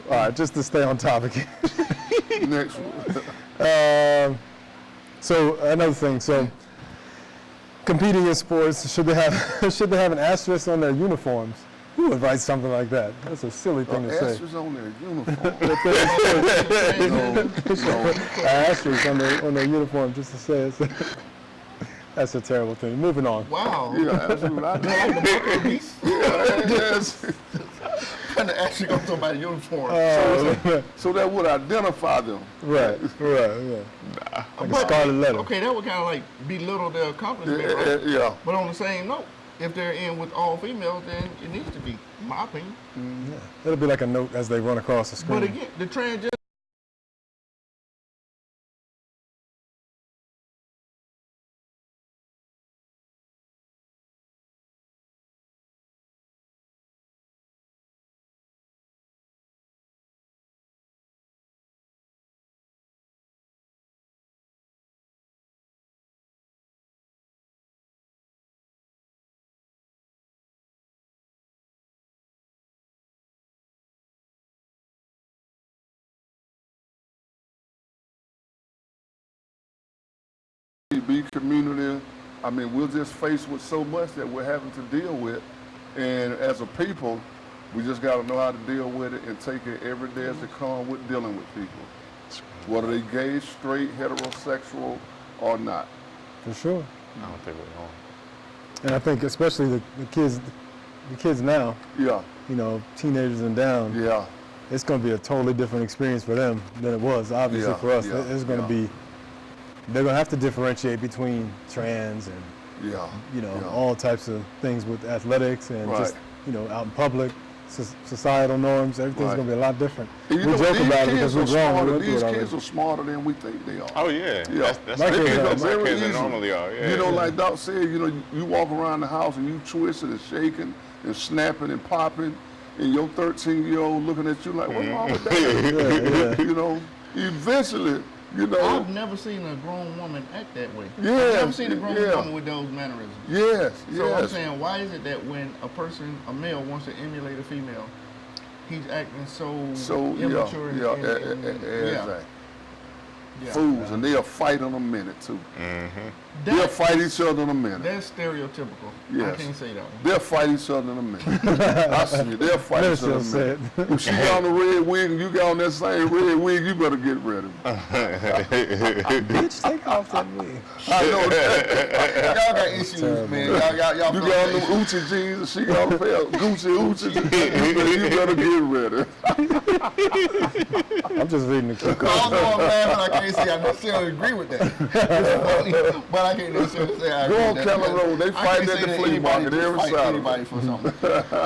Speaker 3: all right, just to stay on topic.
Speaker 4: Next one.
Speaker 3: So another thing, competing in sports, should they have an asterisk on their uniforms? Who would write something like that? That's a silly thing to say.
Speaker 4: Ashes on their uniform.
Speaker 3: An asterisk on their uniform just to say it. That's a terrible thing. Moving on.
Speaker 1: Wow.
Speaker 4: Yeah, absolutely. I know.
Speaker 1: Like the book of the beast.
Speaker 4: Yes.
Speaker 1: Trying to actually go to my uniform.
Speaker 4: So that would identify them.
Speaker 3: Right. Like a scarlet letter.
Speaker 1: Okay, that would kind of like belittle their accomplishment, right?
Speaker 4: Yeah.
Speaker 1: But on the same note, if they're in with all females, then it needs to be, in my opinion.
Speaker 3: Yeah. It'll be like a note as they run across the screen.
Speaker 1: But again, the transgender.
Speaker 4: Be community. I mean, we're just faced with so much that we're having to deal with, and as a people, we just got to know how to deal with it and take it every day as it comes with dealing with people, whether they gay, straight, heterosexual, or not.
Speaker 3: For sure.
Speaker 2: I don't think we're wrong.
Speaker 3: And I think especially the kids now,
Speaker 4: Yeah,
Speaker 3: you know, teenagers and down,
Speaker 4: yeah,
Speaker 3: it's going to be a totally different experience for them than it was, obviously,
Speaker 4: Yeah,
Speaker 3: for us.
Speaker 4: yeah,
Speaker 3: It's going to
Speaker 4: yeah.
Speaker 3: be, they're going to have to differentiate between trans and,
Speaker 4: yeah.
Speaker 3: you know,
Speaker 4: yeah.
Speaker 3: all types of things with athletics and
Speaker 4: Right.
Speaker 3: just, you know, out in public, societal norms, everything's
Speaker 4: Right.
Speaker 3: going to be a lot different.
Speaker 4: And
Speaker 3: We
Speaker 4: you know,
Speaker 3: joke
Speaker 4: these
Speaker 3: about it
Speaker 4: kids
Speaker 3: because we're
Speaker 4: are
Speaker 3: grown, we
Speaker 4: smarter.
Speaker 3: went through
Speaker 4: These
Speaker 3: it
Speaker 4: kids
Speaker 3: already.
Speaker 4: are smarter than we think they are.
Speaker 2: Oh yeah.
Speaker 4: Yeah.
Speaker 2: That's
Speaker 3: My
Speaker 2: how
Speaker 3: kids
Speaker 2: kids,
Speaker 3: are
Speaker 2: that's how
Speaker 4: very
Speaker 2: kids
Speaker 4: easy.
Speaker 2: normally are. Yeah.
Speaker 4: You know,
Speaker 2: yeah.
Speaker 4: like Doc said, you know, you walk around the house and you twisting and shaking and snapping and popping, and your 13-year-old looking at you like, what's wrong with that? You know, eventually, you know.
Speaker 1: I've never seen a grown woman act that way.
Speaker 4: Yeah,
Speaker 1: I've never seen a grown
Speaker 4: yeah.
Speaker 1: woman with those mannerisms.
Speaker 4: Yes,
Speaker 1: So I'm
Speaker 4: yes.
Speaker 1: saying, why is it that when a male wants to emulate a female, he's acting so immature and
Speaker 4: exactly.
Speaker 1: Yeah.
Speaker 4: Fools, and they'll fight in a minute too. They'll fight each other in a minute.
Speaker 1: That's stereotypical. I
Speaker 4: Yes.
Speaker 1: can't say that one.
Speaker 4: They'll fight each other in a minute. I see it. They'll fight each other in a
Speaker 3: Minister
Speaker 4: minute. If she got on the red wig and you got on that same red wig, you better get ready.
Speaker 3: Bitch, take off that wig.
Speaker 4: I know that.
Speaker 1: Y'all got issues, man. Y'all
Speaker 4: You got on them Uchi jeans and she got on a pair of Gucci Uchi. You better get ready.
Speaker 3: I'm just reading the cue
Speaker 1: I
Speaker 3: cards.
Speaker 1: know I'm laughing. I can't say I necessarily agree with that. It's funny, but I can't necessarily say I agree
Speaker 4: Go on
Speaker 1: with that.
Speaker 4: Keller Road. They
Speaker 1: I
Speaker 4: fight
Speaker 1: can't
Speaker 4: at
Speaker 1: say
Speaker 4: the
Speaker 1: that
Speaker 4: flea
Speaker 1: anybody
Speaker 4: market
Speaker 1: just
Speaker 4: every
Speaker 1: fight
Speaker 4: Saturday.
Speaker 1: anybody for something.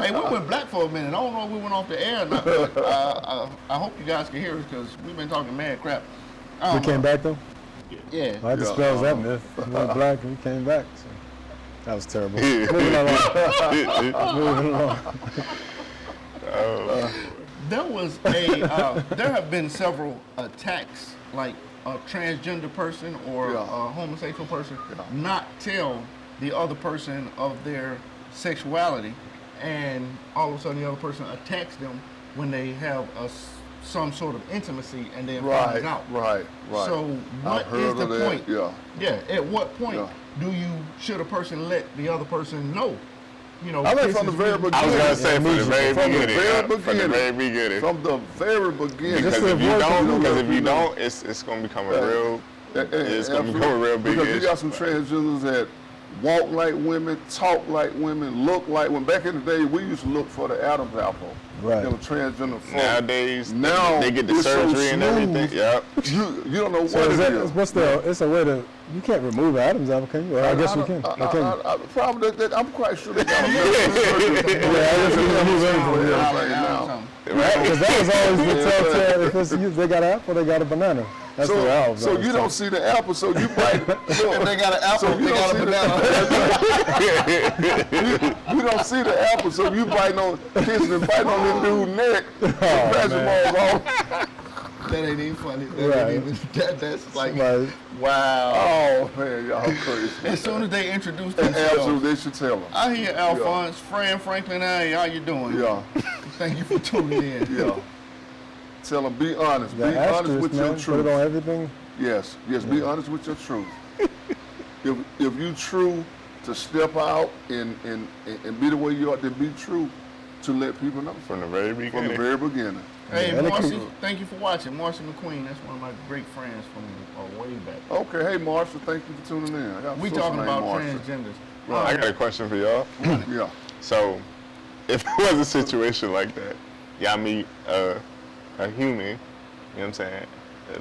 Speaker 1: Hey, we went black for a minute. I don't know if we went off the air or not, but I hope you guys can hear us because we've been talking mad crap.
Speaker 3: We came back though.
Speaker 1: Yeah.
Speaker 3: Well, that dispels that myth. We went black and we came back. So. That was terrible. Moving along.
Speaker 1: There was there have been several attacks, like a transgender person or a homosexual person not tell the other person of their sexuality, and all of a sudden the other person attacks them when they have some sort of intimacy and then finds out.
Speaker 4: Right.
Speaker 1: So what is the point?
Speaker 4: Yeah.
Speaker 1: At what point should a person let the other person know? You know,
Speaker 4: I think from the very beginning.
Speaker 2: I was gonna say from the very
Speaker 4: From the
Speaker 2: beginning.
Speaker 4: very
Speaker 2: From the very beginning.
Speaker 4: From the very beginning.
Speaker 2: Because if you don't, it's gonna become a real. It's gonna become a real big
Speaker 4: because
Speaker 2: issue.
Speaker 4: you got some transgenders that walk like women, talk like women, look like women. Back in the day, we used to look for the Adam's apple.
Speaker 3: Right.
Speaker 4: You know, transgender folk.
Speaker 2: Nowadays,
Speaker 4: Now
Speaker 2: they get the
Speaker 4: it's so
Speaker 2: surgery and everything.
Speaker 4: smooth.
Speaker 2: Yep.
Speaker 4: You don't know what
Speaker 3: So
Speaker 4: it is.
Speaker 3: it's a way to, you can't remove Adam's apple, can you? Or I guess you can.
Speaker 4: Probably that I'm quite sure they got a
Speaker 3: Yeah, I guess you can remove everything.
Speaker 4: right now.
Speaker 3: Right? Because that was always the telltale. If it's, they got an apple, they got a banana. That's the way I was
Speaker 4: So
Speaker 3: always
Speaker 4: you don't
Speaker 3: taught.
Speaker 4: see the apple, so you bite.
Speaker 1: If they got an apple,
Speaker 4: So
Speaker 1: they got a banana.
Speaker 4: You don't see the apple, so you kissing and biting on this dude's neck. Basketballs off.
Speaker 1: That ain't even funny.
Speaker 3: Right.
Speaker 1: That's like,
Speaker 3: Somebody-
Speaker 1: wow.
Speaker 4: Oh man, y'all crazy.
Speaker 1: As soon as they introduce themselves,
Speaker 4: Absolutely, they should tell them.
Speaker 1: I hear Alphonse, Fran, Franklin, hey, how you doing?
Speaker 4: Yeah,
Speaker 1: Thank you for tuning in.
Speaker 4: yeah. Tell them, be honest.
Speaker 3: The
Speaker 4: Be honest
Speaker 3: asterisk,
Speaker 4: with
Speaker 3: man,
Speaker 4: your
Speaker 3: put it
Speaker 4: truth.
Speaker 3: on everything.
Speaker 4: Yes, be honest with your truth. if you true to step out and be the way you are, to be true to let people know
Speaker 2: From the very
Speaker 4: from the
Speaker 2: beginning.
Speaker 4: very beginning.
Speaker 1: Hey,
Speaker 3: Yeah, and it
Speaker 1: Marcy,
Speaker 3: could-
Speaker 1: thank you for watching. Marcy McQueen, that's one of my great friends from way back.
Speaker 4: Okay, hey Marshall, thank you for tuning in. I got a
Speaker 1: We
Speaker 4: sister
Speaker 1: talking
Speaker 4: named
Speaker 1: about
Speaker 4: Marshall.
Speaker 1: transgenders.
Speaker 2: I got a question for y'all.
Speaker 4: Yeah.
Speaker 2: So, if it was a situation like that, y'all meet a human, you know what I'm saying?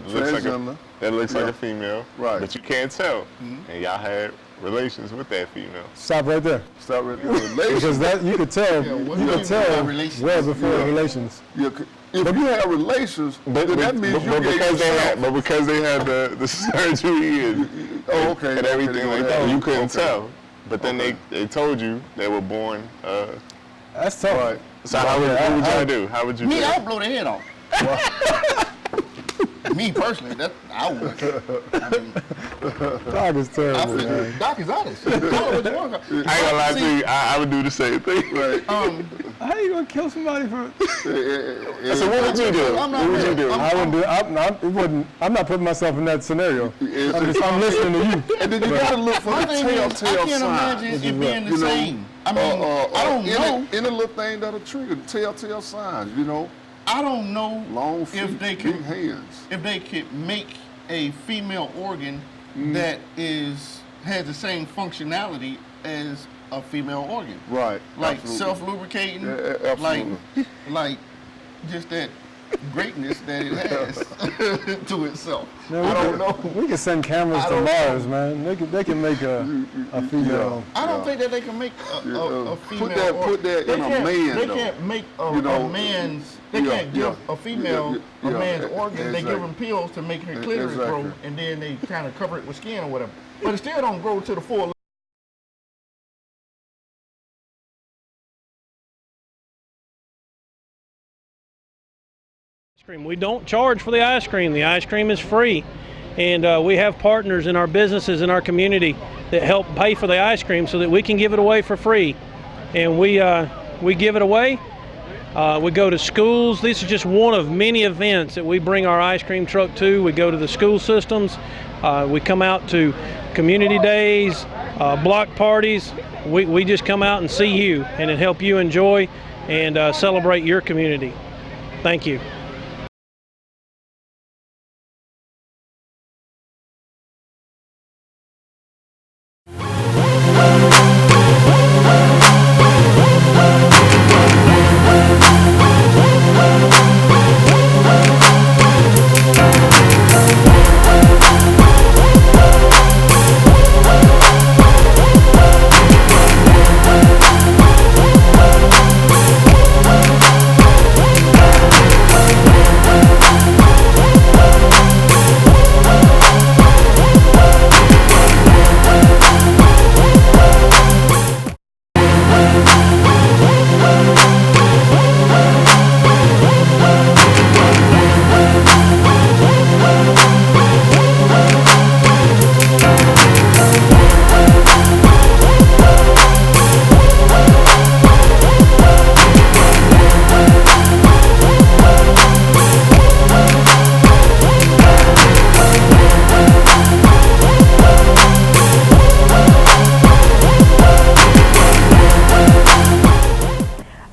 Speaker 4: Transgender.
Speaker 2: That looks like
Speaker 4: Yeah.
Speaker 2: a female,
Speaker 4: Right.
Speaker 2: but you can't tell, and y'all had relations with that female.
Speaker 3: Stop right there.
Speaker 4: Stop right there.
Speaker 3: Because
Speaker 4: Relations.
Speaker 3: that you could tell,
Speaker 1: Yeah, what
Speaker 3: you
Speaker 1: do
Speaker 3: could
Speaker 1: you
Speaker 3: tell
Speaker 1: mean by relations?
Speaker 3: well before
Speaker 4: Yeah.
Speaker 3: relations.
Speaker 4: If you have relations, then that means you gave yourself.
Speaker 2: but because they had the surgery and,
Speaker 4: Oh, okay.
Speaker 2: and everything
Speaker 4: okay,
Speaker 2: like that, you couldn't
Speaker 4: okay.
Speaker 2: tell. But then they told you they were born.
Speaker 3: That's tough.
Speaker 4: Right.
Speaker 2: So what would y'all do? How would you
Speaker 1: Me,
Speaker 2: do?
Speaker 1: I'll blow their head off. Me personally, I would. I mean,
Speaker 3: Dog is terrible,
Speaker 1: I
Speaker 3: man.
Speaker 1: Doc is honest. Call it what you want.
Speaker 2: I ain't gonna lie to you, I would do the same thing.
Speaker 4: Right.
Speaker 3: How you gonna kill somebody for?
Speaker 2: So what would you do?
Speaker 1: I'm not
Speaker 2: What would you
Speaker 1: ready.
Speaker 2: do?
Speaker 3: I wouldn't do. I'm not putting myself in that scenario. I'm listening to you.
Speaker 4: And then you gotta look for
Speaker 1: My
Speaker 4: the
Speaker 1: thing is, I
Speaker 4: telltale
Speaker 1: can't
Speaker 4: signs.
Speaker 1: imagine it being the
Speaker 4: You know,
Speaker 1: same. I mean, I don't know.
Speaker 4: Any little thing that'll trigger telltale signs. You know,
Speaker 1: I don't know
Speaker 4: long feet,
Speaker 1: if they
Speaker 4: big
Speaker 1: can
Speaker 4: hands.
Speaker 1: if they could make a female organ that has the same functionality as a female organ.
Speaker 4: Right.
Speaker 1: Like
Speaker 4: absolutely.
Speaker 1: self-lubricating,
Speaker 4: Yeah,
Speaker 1: like
Speaker 4: absolutely.
Speaker 1: just that greatness that it has to itself.
Speaker 3: Man,
Speaker 1: I don't know.
Speaker 3: We can send cameras
Speaker 1: I
Speaker 3: to
Speaker 1: don't
Speaker 3: Mars, man. They can make a female.
Speaker 1: I don't
Speaker 4: Yeah.
Speaker 1: think that they can make a female.
Speaker 4: Put that in a man,
Speaker 1: They
Speaker 4: though.
Speaker 1: can't make
Speaker 4: You know,
Speaker 1: a man's. They
Speaker 4: yeah,
Speaker 1: can't give
Speaker 4: yeah,
Speaker 1: a female
Speaker 4: yeah,
Speaker 1: a man's
Speaker 4: yeah,
Speaker 1: organ. They give
Speaker 4: exactly.
Speaker 1: them pills to make her clitoris
Speaker 4: Exactly.
Speaker 1: grow, and then they kind of cover it with skin or whatever. But it still don't grow to the full.
Speaker 5: Cream. We don't charge for the ice cream. The ice cream is free. And we have partners in our businesses in our community that help pay for the ice cream so that we can give it away for free. And we give it away. We go to schools. This is just one of many events that we bring our ice cream truck to. We go to the school systems. We come out to community days, block parties. We just come out and see you and help you enjoy and celebrate your community. Thank you.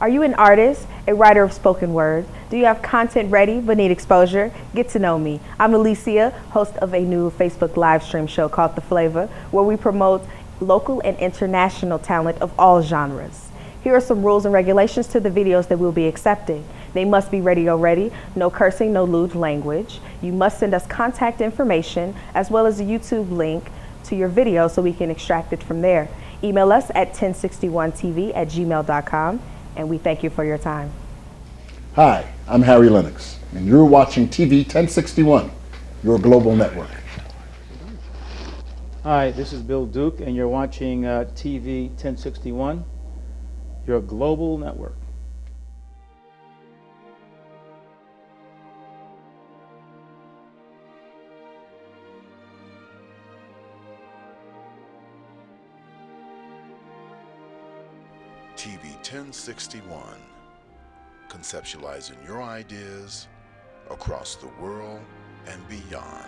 Speaker 7: Are you an artist, a writer of spoken word? Do you have content ready but need exposure? Get to know me. I'm Alicia, host of a new Facebook live stream show called The Flavor, where we promote local and international talent of all genres. Here are some rules and regulations to the videos that we'll be accepting. They must be radio ready, no cursing, no lewd language. You must send us contact information as well as a YouTube link to your video so we can extract it from there. Email us at 1061tv@gmail.com, and we thank you for your time.
Speaker 8: Hi, I'm Harry Lennox, and you're watching TV 1061, your global network.
Speaker 9: Hi, this is Bill Duke, and you're watching TV 1061, your global network.
Speaker 10: TV 1061, conceptualizing your ideas across the world and beyond.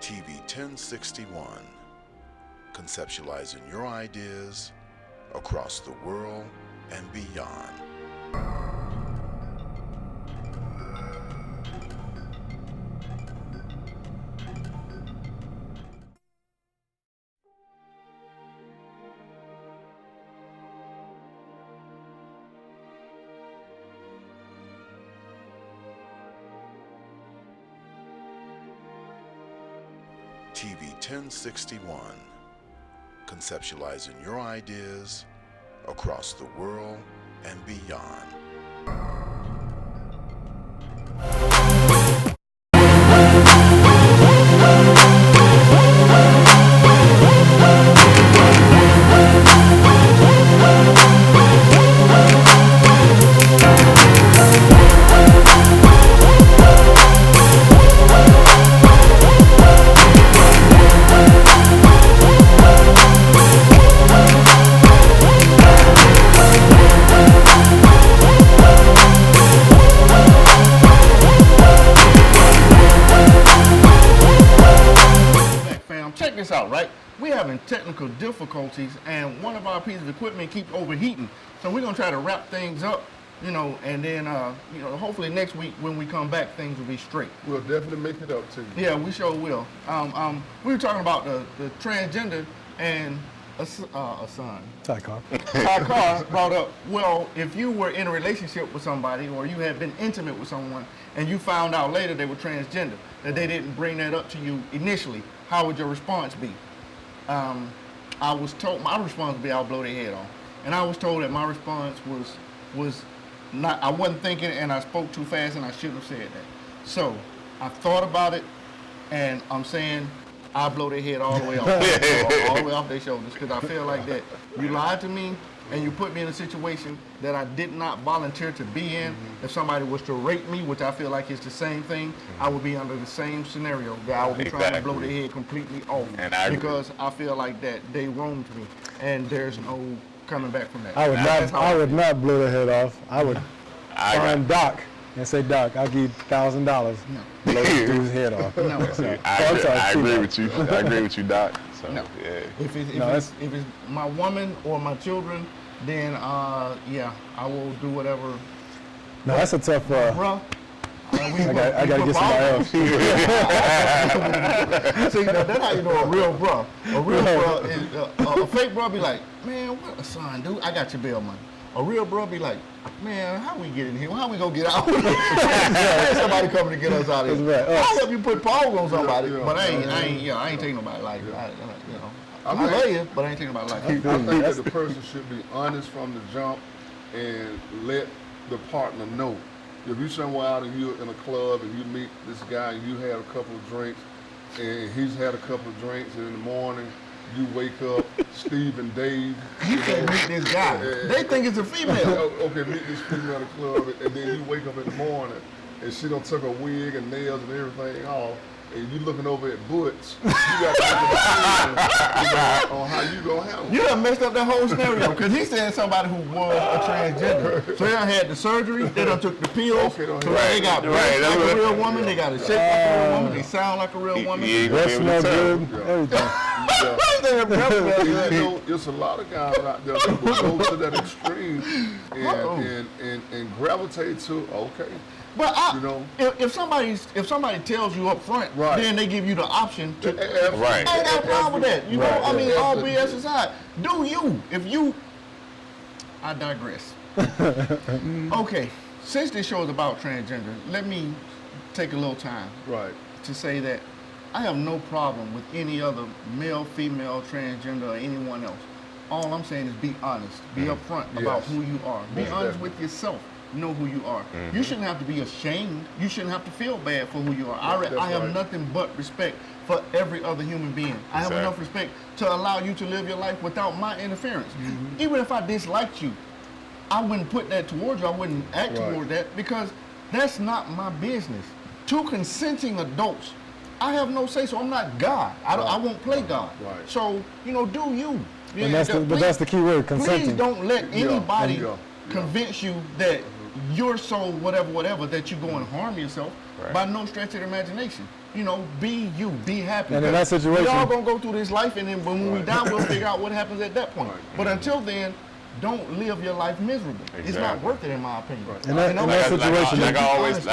Speaker 10: TV 1061, conceptualizing your ideas across the world and beyond. TV 1061, conceptualizing your ideas across the world and beyond.
Speaker 1: Check this out, right? We're having technical difficulties, and one of our pieces of equipment keeps overheating. So we're gonna try to wrap things up, and then, hopefully next week when we come back, things will be straight.
Speaker 4: We'll definitely make it up to you.
Speaker 1: Yeah, we sure will. We were talking about the transgender and a son.
Speaker 3: Ty Carr.
Speaker 1: Our car brought up, well, if you were in a relationship with somebody or you had been intimate with someone and you found out later they were transgender, that they didn't bring that up to you initially, how would your response be? I was told my response would be I'll blow their head off. And I was told that my response was not, I wasn't thinking and I spoke too fast and I shouldn't have said that. So I thought about it and I'm saying I'll blow their head all the way off, all the way off their shoulders, because I feel like that you lied to me and you put me in a situation that I did not volunteer to be in. If somebody was to rape me, which I feel like is the same thing, I would be under the same scenario. That I would be trying to blow their head completely off, because I feel like that they wronged me and there's no coming back from that.
Speaker 3: I would not blow their head off. I would find Doc and say, Doc, I'll give you $1,000. Blow this dude's head off.
Speaker 1: No.
Speaker 2: I agree with you. I agree with you, Doc. So,
Speaker 1: No.
Speaker 2: yeah.
Speaker 1: If it's my woman or my children, then yeah, I will do whatever.
Speaker 3: No, that's a tough.
Speaker 1: Bruh,
Speaker 3: I gotta get somebody else.
Speaker 1: See, that's how you know a real bruh. A real bruh is a fake bruh be like, man, what a son, dude. I got your bail money. A real bruh be like, man, how we get in here? How we gonna get out? There's somebody coming to get us out of here.
Speaker 3: Right.
Speaker 1: I'll help you put paws on somebody, but I ain't taking nobody life. I love you, but I ain't taking nobody life.
Speaker 4: I think that the person should be honest from the jump and let the partner know. If you're somewhere out and you're in a club and you meet this guy and you had a couple of drinks and he's had a couple of drinks and in the morning you wake up, Steve and Dave.
Speaker 1: You can't meet this guy. They think it's a female.
Speaker 4: Okay, meet this female at the club and then you wake up in the morning and she done took her wig and nails and everything off and you looking over at Butch, you got to make on how you gonna handle it.
Speaker 1: You done messed up that whole scenario because he said somebody who was a transgender. So they done had the surgery, they done took the pills, so they got breasts like a real woman, they got a shape like a real woman, they sound like a real woman.
Speaker 3: Breath smell good, everything.
Speaker 4: There's a lot of guys out there that will go to that extreme and gravitate to, okay.
Speaker 1: But if somebody tells you up front, then they give you the option to.
Speaker 2: Right.
Speaker 1: I ain't got a problem with that. You know, I mean, all BS aside, do you? If you, I digress. Okay, since this show is about transgender, let me take a little time to say that I have no problem with any other male, female, transgender, or anyone else. All I'm saying is be honest, be upfront about who you are. Be honest with yourself. Know who you are. You shouldn't have to be ashamed. You shouldn't have to feel bad for who you are. I have nothing but respect for every other human being. I have enough respect to allow you to live your life without my interference. Even if I disliked you, I wouldn't put that towards you. I wouldn't act toward that because that's not my business. Two consenting adults, I have no say, so I'm not God. I won't play God. So, you know, do you.
Speaker 3: Yeah, but that's the key word, consenting.
Speaker 1: Please don't let anybody convince you that you're so whatever that you go and harm yourself by no stretch of the imagination. You know, be you, be happy.
Speaker 3: And in that situation,
Speaker 1: we all gonna go through this life, and then when we die, we'll figure out what happens at that point. But until then, don't live your life miserable. It's not worth it, in my opinion.
Speaker 3: In that situation,
Speaker 2: like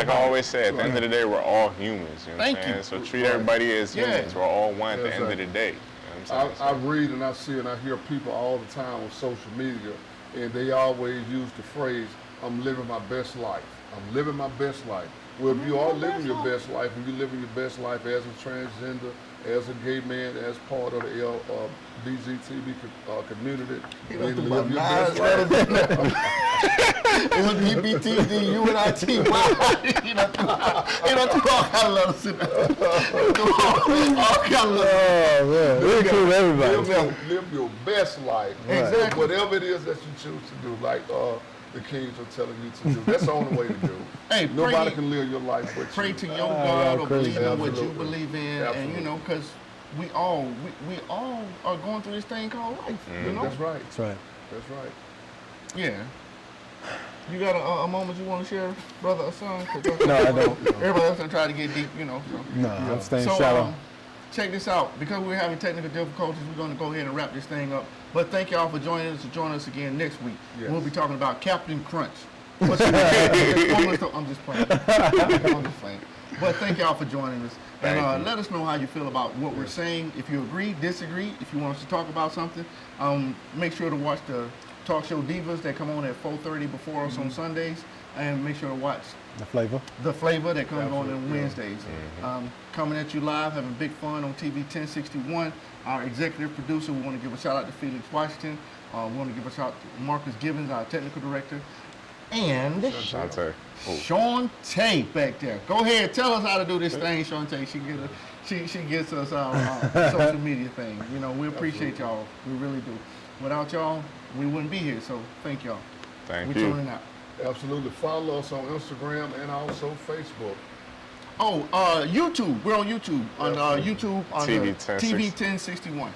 Speaker 2: I always say, at the end of the day, we're all humans. You know what I'm saying? So treat everybody as humans. We're all one at the end of the day. You know what I'm saying?
Speaker 4: I read and I see and I hear people all the time on social media, and they always use the phrase, I'm living my best life. I'm living my best life. Well, if you are living your best life, and you're living your best life as a transgender, as a gay man, as part of the BGTB community, then live your best life.
Speaker 1: LGBTD, UNIT, wow. You know, do all kind of letters in there. All kind of letters.
Speaker 3: Oh, man. We include everybody.
Speaker 4: Live your best life.
Speaker 1: Exactly.
Speaker 4: Whatever it is that you choose to do, like the Kings are telling you to do. That's the only way to do.
Speaker 1: Hey,
Speaker 4: nobody can live your life but
Speaker 1: pray
Speaker 4: you.
Speaker 1: to your God or believe in what you believe in, and you know, because we all are going through this thing called life. You know,
Speaker 4: That's right.
Speaker 3: That's right.
Speaker 4: That's right.
Speaker 1: Yeah. You got a moment you want to share, brother or son?
Speaker 3: No, I don't.
Speaker 1: Everybody else gonna try to get deep, you know. So.
Speaker 3: No, I'm staying
Speaker 1: So
Speaker 3: shallow.
Speaker 1: check this out. Because we're having technical difficulties, we're going to go ahead and wrap this thing up. But thank y'all for joining us. Join us again next week.
Speaker 4: Yes.
Speaker 1: We'll be talking about Captain Crunch. What's your name? I'm just playing. I'm just playing. But thank y'all for joining us. And let us know how you feel about what we're saying. If you agree, disagree, if you want us to talk about something, make sure to watch the Talk Show Divas that come on at 4:30 before us on Sundays. And make sure to watch
Speaker 3: The flavor.
Speaker 1: The Flavor that comes on Wednesdays. Coming at you live, having big fun on TV 1061. Our executive producer, we want to give a shout out to Felix Washington. We want to give a shout out to Marcus Gibbons, our technical director. And Shantae back there. Go ahead, tell us how to do this thing, Shantae. She gets us our social media thing. You know, we appreciate y'all. We really do. Without y'all, we wouldn't be here. So thank y'all.
Speaker 2: Thank
Speaker 1: We're
Speaker 2: you.
Speaker 1: tuning out.
Speaker 4: Absolutely. Follow us on Instagram and also Facebook.
Speaker 1: Oh, YouTube. We're on YouTube. On YouTube on
Speaker 2: TV
Speaker 1: TV 1061.